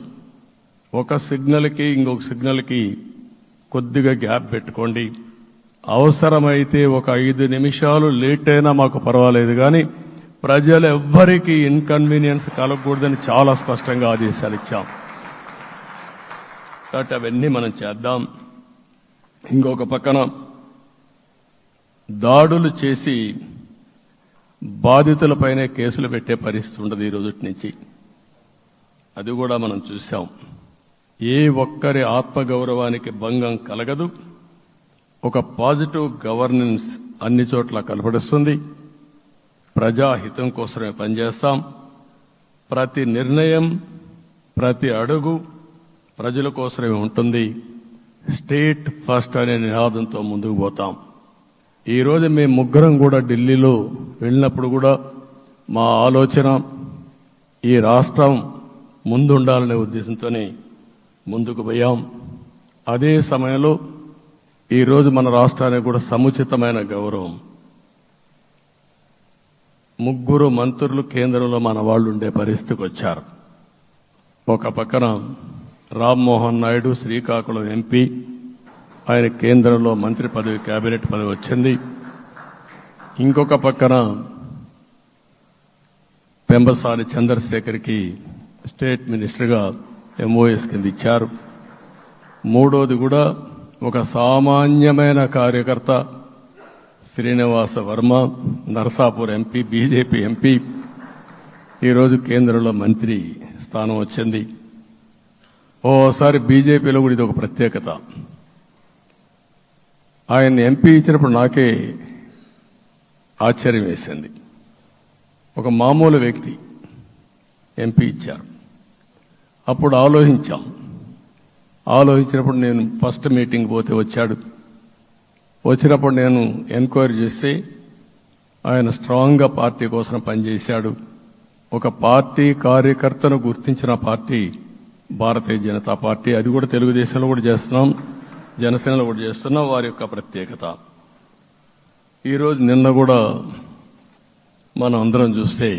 ఒక సిగ్నల్కి ఇంకొక సిగ్నల్కి కొద్దిగా గ్యాప్ పెట్టుకోండి. అవసరమైతే ఒక 5 నిమిషాలు లేట్ అయినా మాకు పర్వాలేదు, కానీ ప్రజలు ఎవ్వరికీ ఇన్కన్వీనియన్స్ కలగకూడదని చాలా స్పష్టంగా ఆదేశాలు ఇచ్చాం. కాబట్టి అవన్నీ మనం చేద్దాం. ఇంకొక పక్కన దాడులు చేసి బాధితులపైనే కేసులు పెట్టే పరిస్థితి ఉండదు ఈ రోజు నుంచి. అది కూడా మనం చూసాం. ఏ ఒక్కరి ఆత్మగౌరవానికి భంగం కలగదు. ఒక పాజిటివ్ గవర్నెన్స్ అన్ని చోట్ల కనపడుస్తుంది. ప్రజాహితం కోసమే పనిచేస్తాం. ప్రతి నిర్ణయం, ప్రతి అడుగు ప్రజల కోసమే ఉంటుంది. స్టేట్ ఫస్ట్ అనే నినాదంతో ముందుకు పోతాం. ఈరోజు మేము ముగ్గురం కూడా ఢిల్లీలో వెళ్ళినప్పుడు కూడా మా ఆలోచన ఈ రాష్ట్రం ముందుండాలనే ఉద్దేశంతోనే ముందుకు పోయాం. అదే సమయంలో ఈరోజు మన రాష్ట్రానికి కూడా సముచితమైన గౌరవం. 3 మంత్రులు కేంద్రంలో మన వాళ్ళు ఉండే పరిస్థితికి వచ్చారు. ఒక పక్కన రామ్మోహన్ నాయుడు శ్రీకాకుళం ఎంపీ, ఆయన కేంద్రంలో మంత్రి పదవి, కేబినెట్ పదవి వచ్చింది. ఇంకొక పక్కన పెంబసాని చంద్రశేఖర్కి స్టేట్ మినిస్టర్గా ఎంఓఎస్ కింద ఇచ్చారు. మూడోది కూడా ఒక సామాన్యమైన కార్యకర్త Srinivasa Varma, Narasapur MP, BJP MP, ఈరోజు కేంద్రంలో మంత్రి స్థానం వచ్చింది. ఓసారి బీజేపీలో కూడా ఇది ఒక ప్రత్యేకత. ఆయన ఎంపీ ఇచ్చినప్పుడు నాకే ఆశ్చర్యం వేసింది. ఒక మామూలు వ్యక్తి ఎంపీ ఇచ్చారు. అప్పుడు ఆలోచించినప్పుడు నేను ఫస్ట్ మీటింగ్ పోతే వచ్చాడు. వచ్చినప్పుడు నేను ఎంక్వైరీ చేస్తే ఆయన స్ట్రాంగ్గా పార్టీ కోసం పనిచేశాడు. ఒక పార్టీ కార్యకర్తను గుర్తించిన పార్టీ భారతీయ జనతా పార్టీ. అది కూడా తెలుగుదేశంలో కూడా చేస్తున్నాం, జనసేనలో కూడా చేస్తున్నాం. వారి యొక్క ప్రత్యేకత. ఈరోజు నిన్న కూడా మనం అందరం చూస్తే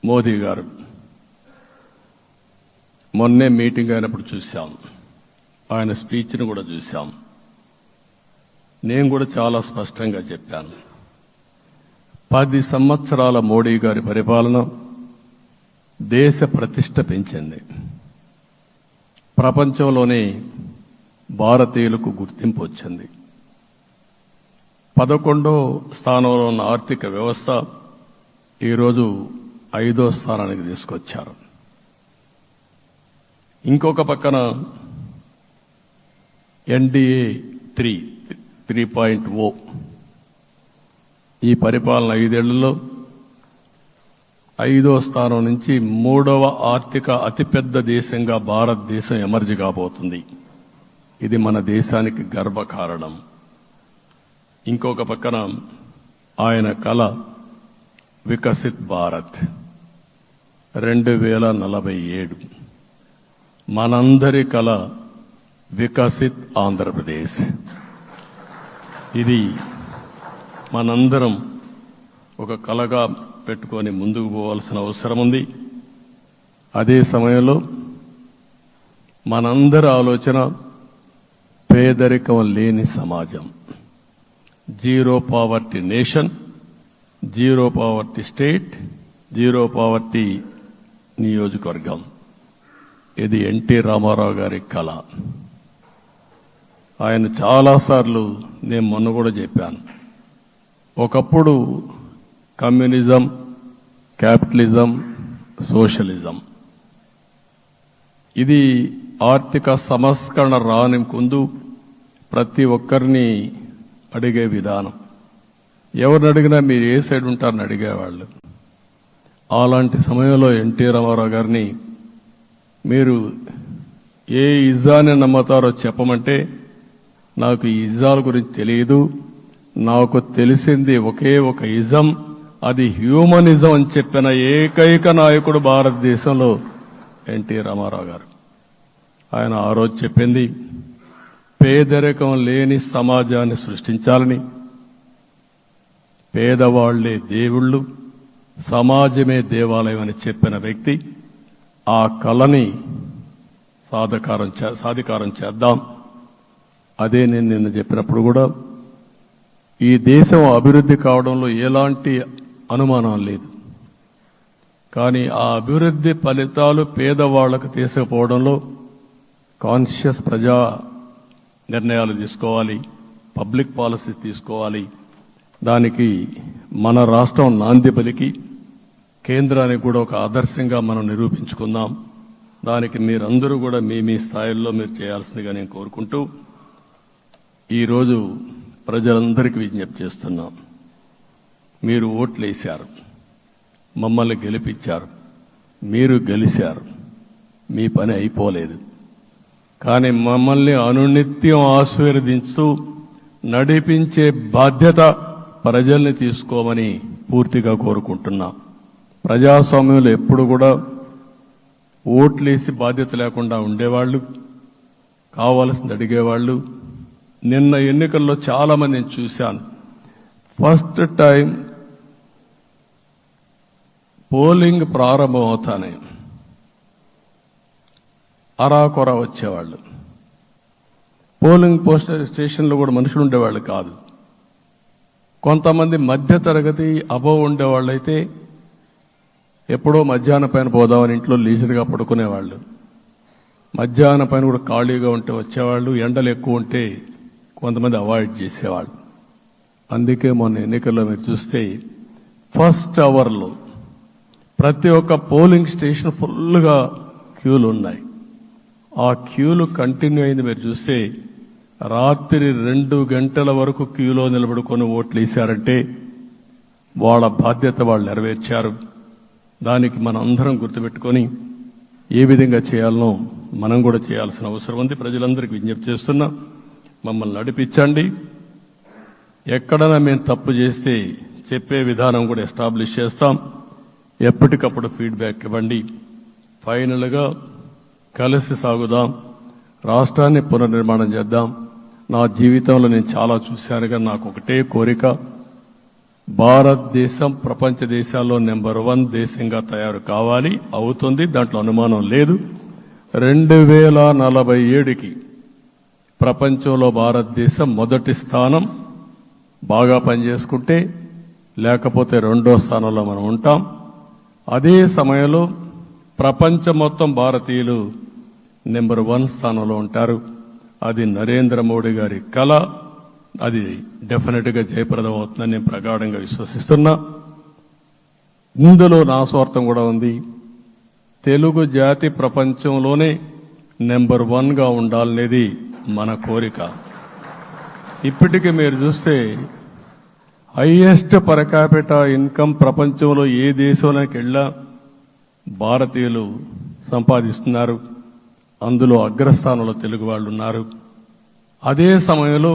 మోదీ గారు మొన్నే మీటింగ్ అయినప్పుడు చూశాం, ఆయన స్పీచ్ను కూడా చూశాం. నేను కూడా చాలా స్పష్టంగా చెప్పాను, 10 సంవత్సరాల మోడీ గారి పరిపాలన దేశ ప్రతిష్ట పెంచింది. ప్రపంచంలోనే భారతీయులకు గుర్తింపు వచ్చింది. 11వ స్థానంలో ఉన్న ఆర్థిక వ్యవస్థ ఈరోజు 5వ స్థానానికి తీసుకొచ్చారు. ఇంకొక పక్కన ఎన్డీఏ 3.0 ఈ పరిపాలన 5 ఏళ్లలో 5వ స్థానం నుంచి 3వ ఆర్థిక అతిపెద్ద దేశంగా భారతదేశం ఎమర్జీ కాబోతుంది. ఇది మన దేశానికి గర్వకారణం. ఇంకొక పక్కన ఆయన కల వికసిత్ భారత్ 2047, మనందరి కల వికసిత్ ఆంధ్రప్రదేశ్. ఇది మనందరం ఒక కలగా పెట్టుకొని ముందుకు పోవాల్సిన అవసరం ఉంది. అదే సమయంలో మనందరి ఆలోచన పేదరికం లేని సమాజం, zero poverty nation, zero poverty state, zero poverty నియోజకవర్గం. ఇది ఎన్టీ రామారావు గారి కళ. ఆయన చాలాసార్లు నేను మొన్న కూడా చెప్పాను, ఒకప్పుడు కమ్యూనిజం, క్యాపిటలిజం, సోషలిజం ఇది ఆర్థిక సంస్కరణ రాని ముందు ప్రతి ఒక్కరిని అడిగే విధానం. ఎవరిని అడిగినా మీరు ఏ సైడ్ ఉంటారని అడిగేవాళ్ళు. అలాంటి సమయంలో ఎన్టీ రామారావు గారిని మీరు ఏ ఇజాన్ని నమ్ముతారో చెప్పమంటే నాకు ఈ ఇజాల గురించి తెలియదు, నాకు తెలిసింది ఒకే ఒక ఇజం, అది హ్యూమనిజం అని చెప్పిన ఏకైక నాయకుడు భారతదేశంలో ఎన్టీ రామారావు గారు. ఆయన ఆ రోజు చెప్పింది పేదరికం లేని సమాజాన్ని సృష్టించాలని, పేదవాళ్లే దేవుళ్ళు, సమాజమే దేవాలయం అని చెప్పిన వ్యక్తి. ఆ కళని సాధికారం చేద్దాం. అదే నేను నిన్న చెప్పినప్పుడు కూడా ఈ దేశం అభివృద్ధి కావడంలో ఎలాంటి అనుమానం లేదు. కానీ ఆ అభివృద్ధి ఫలితాలు పేదవాళ్లకు తీసుకుపోవడంలో కాన్షియస్ ప్రజా నిర్ణయాలు తీసుకోవాలి, పబ్లిక్ పాలసీ తీసుకోవాలి. దానికి మన రాష్ట్రం నాంది పలికి కేంద్రానికి కూడా ఒక ఆదర్శంగా మనం నిరూపించుకుందాం. దానికి మీరందరూ కూడా మీ స్థాయిల్లో మీరు చేయాల్సిందిగా నేను కోరుకుంటూ ఈరోజు ప్రజలందరికీ విజ్ఞప్తి చేస్తున్నాం. మీరు ఓట్లేశారు, మమ్మల్ని గెలిపించారు, మీరు గెలిచారు, మీ పని అయిపోలేదు. కానీ మమ్మల్ని అనునిత్యం ఆశీర్వదించుతూ నడిపించే బాధ్యత ప్రజల్ని తీసుకోమని పూర్తిగా కోరుకుంటున్నాం. ప్రజాస్వామ్యంలో ఎప్పుడు కూడా ఓట్లేసి బాధ్యత లేకుండా ఉండేవాళ్ళు, కావాల్సింది అడిగేవాళ్ళు. నిన్న ఎన్నికల్లో చాలా మందిని చూశాను. ఫస్ట్ టైం పోలింగ్ ప్రారంభం అవుతానే అరాకొర వచ్చేవాళ్ళు. పోలింగ్ స్టేషన్లో కూడా మనుషులు ఉండేవాళ్ళు కాదు. కొంతమంది మధ్య తరగతి అబవ్ ఉండేవాళ్ళైతే ఎప్పుడో మధ్యాహ్నం పైన పోదామని ఇంట్లో లీజర్గా పడుకునేవాళ్ళు. మధ్యాహ్నం పైన కూడా ఖాళీగా ఉంటే వచ్చేవాళ్ళు. ఎండలు ఎక్కువ ఉంటే కొంతమంది అవాయిడ్ చేసేవాళ్ళు. అందుకే మొన్న ఎన్నికల్లో మీరు చూస్తే ఫస్ట్ అవర్లో ప్రతి ఒక్క పోలింగ్ స్టేషన్ ఫుల్గా క్యూలు ఉన్నాయి. ఆ క్యూలు కంటిన్యూ అయింది. మీరు చూస్తే రాత్రి 2 గంటల వరకు క్యూలో నిలబడుకొని ఓట్లు వేశారంటే వాళ్ళ బాధ్యత వాళ్ళు నెరవేర్చారు. దానికి మనం అందరం గుర్తుపెట్టుకొని ఏ విధంగా చేయాలనో మనం కూడా చేయాల్సిన అవసరం ఉంది. ప్రజలందరికీ విజ్ఞప్తి చేస్తున్నా, మమ్మల్ని నడిపించండి. ఎక్కడైనా మేము తప్పు చేస్తే చెప్పే విధానం కూడా ఎస్టాబ్లిష్ చేస్తాం. ఎప్పటికప్పుడు ఫీడ్బ్యాక్ ఇవ్వండి. ఫైనల్గా కలిసి సాగుదాం, రాష్ట్రాన్ని పునర్నిర్మాణం చేద్దాం. నా జీవితంలో నేను చాలా చూశానుగా, నాకు ఒకటే కోరిక, భారతదేశం ప్రపంచ దేశాల్లో నెంబర్ 1 దేశంగా తయారు కావాలి. అవుతుంది, దాంట్లో అనుమానం లేదు. 2047కి ప్రపంచంలో భారతదేశం మొదటి స్థానం బాగా పనిచేసుకుంటే, లేకపోతే 2వ స్థానంలో మనం ఉంటాం. అదే సమయంలో ప్రపంచం మొత్తం భారతీయులు నెంబర్ 1 స్థానంలో ఉంటారు. అది నరేంద్ర మోడీ గారి కళ. అది డెఫినెట్గా జయప్రదం అవుతుందని నేను ప్రగాఢంగా విశ్వసిస్తున్నా. ఇందులో నా స్వార్థం కూడా ఉంది. తెలుగు జాతి ప్రపంచంలోనే నెంబర్ 1గా ఉండాలనేది మన కోరిక. ఇప్పటికీ మీరు చూస్తే హైయెస్ట్ పర్ క్యాపిటా ఇన్కమ్ ప్రపంచంలో ఏ దేశంలోకి వెళ్ళా భారతీయులు సంపాదిస్తున్నారు. అందులో అగ్రస్థానంలో తెలుగు వాళ్ళు ఉన్నారు. అదే సమయంలో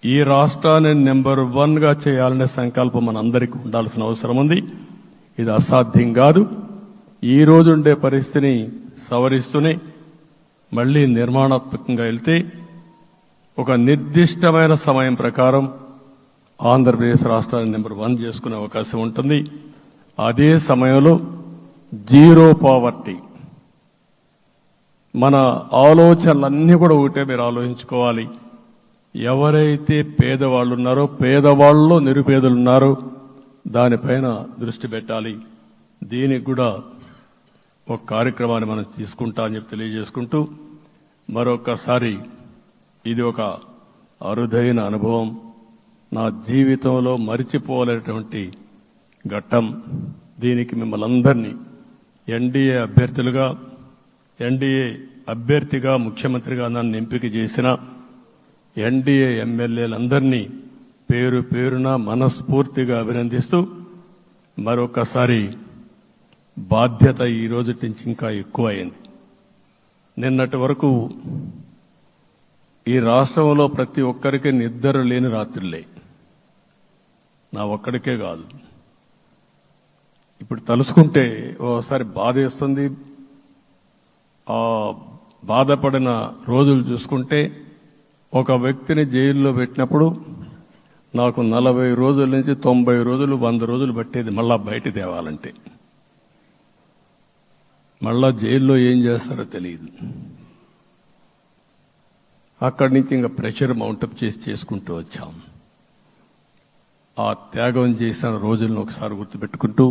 ఈ రాష్ట్రాన్ని నెంబర్ 1గా చేయాలనే సంకల్పం మనందరికీ ఉండాల్సిన అవసరం ఉంది. ఇది అసాధ్యం కాదు. ఈ రోజు ఉండే పరిస్థితిని సవరిస్తూనే మళ్లీ నిర్మాణాత్మకంగా వెళ్తే ఒక నిర్దిష్టమైన సమయం ప్రకారం ఆంధ్రప్రదేశ్ రాష్ట్రాన్ని నెంబర్ 1 చేసుకునే అవకాశం ఉంటుంది. అదే సమయంలో జీరో పావర్టీ. మన ఆలోచనలన్నీ కూడా ఒకటే మీరు ఆలోచించుకోవాలి. ఎవరైతే పేదవాళ్ళు ఉన్నారో, పేదవాళ్ళలో నిరుపేదలు ఉన్నారో దానిపైన దృష్టి పెట్టాలి. దీనికి కూడా ఒక కార్యక్రమాన్ని మనం తీసుకుంటా అని చెప్పి తెలియజేసుకుంటూ, మరొకసారి ఇది ఒక అరుదైన అనుభవం, నా జీవితంలో మరిచిపోలేనటువంటి ఘట్టం. దీనికి మిమ్మల్ని అందరినీ ఎన్డీఏ అభ్యర్థిగా ముఖ్యమంత్రిగా నన్ను ఎంపిక చేసిన ఎన్డీఏ ఎమ్మెల్యేలందరినీ పేరు పేరున మనస్ఫూర్తిగా అభినందిస్తూ, మరొకసారి బాధ్యత ఈ రోజు నుంచి ఇంకా ఎక్కువైంది. నిన్నటి వరకు ఈ రాష్ట్రంలో ప్రతి ఒక్కరికి నిద్ర లేని రాత్రులే, నా ఒక్కడికే కాదు. ఇప్పుడు తలుసుకుంటే ఓసారి బాధేస్తుంది. ఆ బాధపడిన రోజులు చూసుకుంటే, ఒక వ్యక్తిని జైల్లో పెట్టినప్పుడు నాకు 40 రోజుల నుంచి 90 రోజులు 100 రోజులు పట్టేది మళ్ళా బయట తేవాలంటే. మళ్ళా జైల్లో ఏం చేస్తారో తెలియదు. అక్కడి నుంచి ఇంకా ప్రెషర్ మౌంటప్ చేసుకుంటూ వచ్చాం. ఆ త్యాగం చేసిన రోజులను ఒకసారి గుర్తుపెట్టుకుంటూ,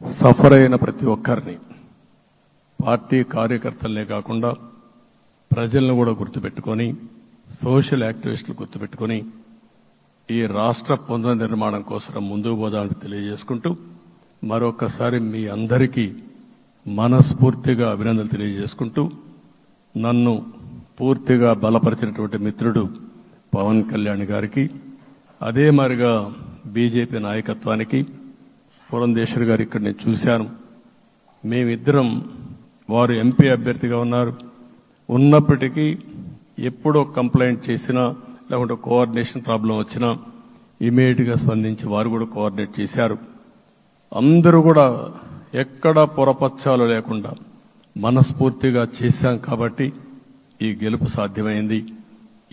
సఫర్ అయిన ప్రతి ఒక్కరిని, పార్టీ కార్యకర్తలనే కాకుండా ప్రజలను కూడా గుర్తుపెట్టుకొని, సోషల్ యాక్టివిస్టులు గుర్తుపెట్టుకొని ఈ రాష్ట్ర పునర్నిర్మాణం కోసం ముందుకు పోదామని తెలియజేసుకుంటూ, మరొకసారి మీ అందరికీ మనస్ఫూర్తిగా అభినందనలు తెలియజేసుకుంటూ, నన్ను పూర్తిగా బలపరిచినటువంటి మిత్రుడు పవన్ కళ్యాణ్ గారికి, అదే మరిగా బీజేపీ నాయకత్వానికి, పురంధేశ్వర్ గారు ఇక్కడ నేను చూశాను. మేమిద్దరం, వారు ఎంపీ అభ్యర్థిగా ఉన్నప్పటికీ ఎప్పుడో కంప్లైంట్ చేసినా లేకుంటే కోఆర్డినేషన్ ప్రాబ్లం వచ్చినా ఇమీడియట్గా స్పందించి వారు కూడా కోఆర్డినేట్ చేశారు. అందరూ కూడా ఎక్కడా పొరపచ్చాలు లేకుండా మనస్ఫూర్తిగా చేశాం కాబట్టి ఈ గెలుపు సాధ్యమైంది.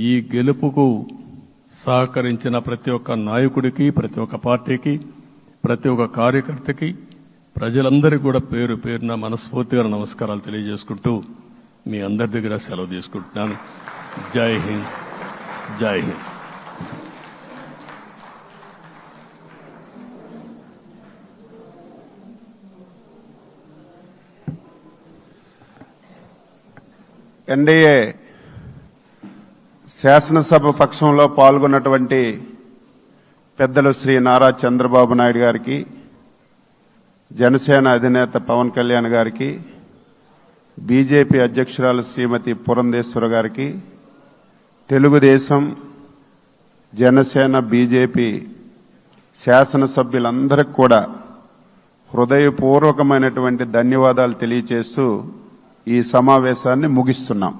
ఈ గెలుపుకు సహకరించిన ప్రతి ఒక్క నాయకుడికి, ప్రతి ఒక్క పార్టీకి, ప్రతి ఒక్క కార్యకర్తకి, ప్రజలందరికీ కూడా పేరు పేరున మనస్ఫూర్తిగా నమస్కారాలు తెలియజేసుకుంటూ మీ అందరి దగ్గర సెలవు తీసుకుంటున్నాను. జై హింద్, జై హింద్. ఎన్డీఏ శాసనసభ పక్షంలో పాల్గొన్నటువంటి పెద్దలు శ్రీ నారా చంద్రబాబు నాయుడు గారికి, జనసేన అధినేత పవన్ కళ్యాణ్ గారికి, బీజేపీ అధ్యక్షురాలు శ్రీమతి పురంధేశ్వర గారికి, తెలుగుదేశం, జనసేన, బీజేపీ శాసనసభ్యులందరికీ కూడా హృదయపూర్వకమైనటువంటి ధన్యవాదాలు తెలియచేస్తూ ఈ సమావేశాన్ని ముగిస్తున్నాం.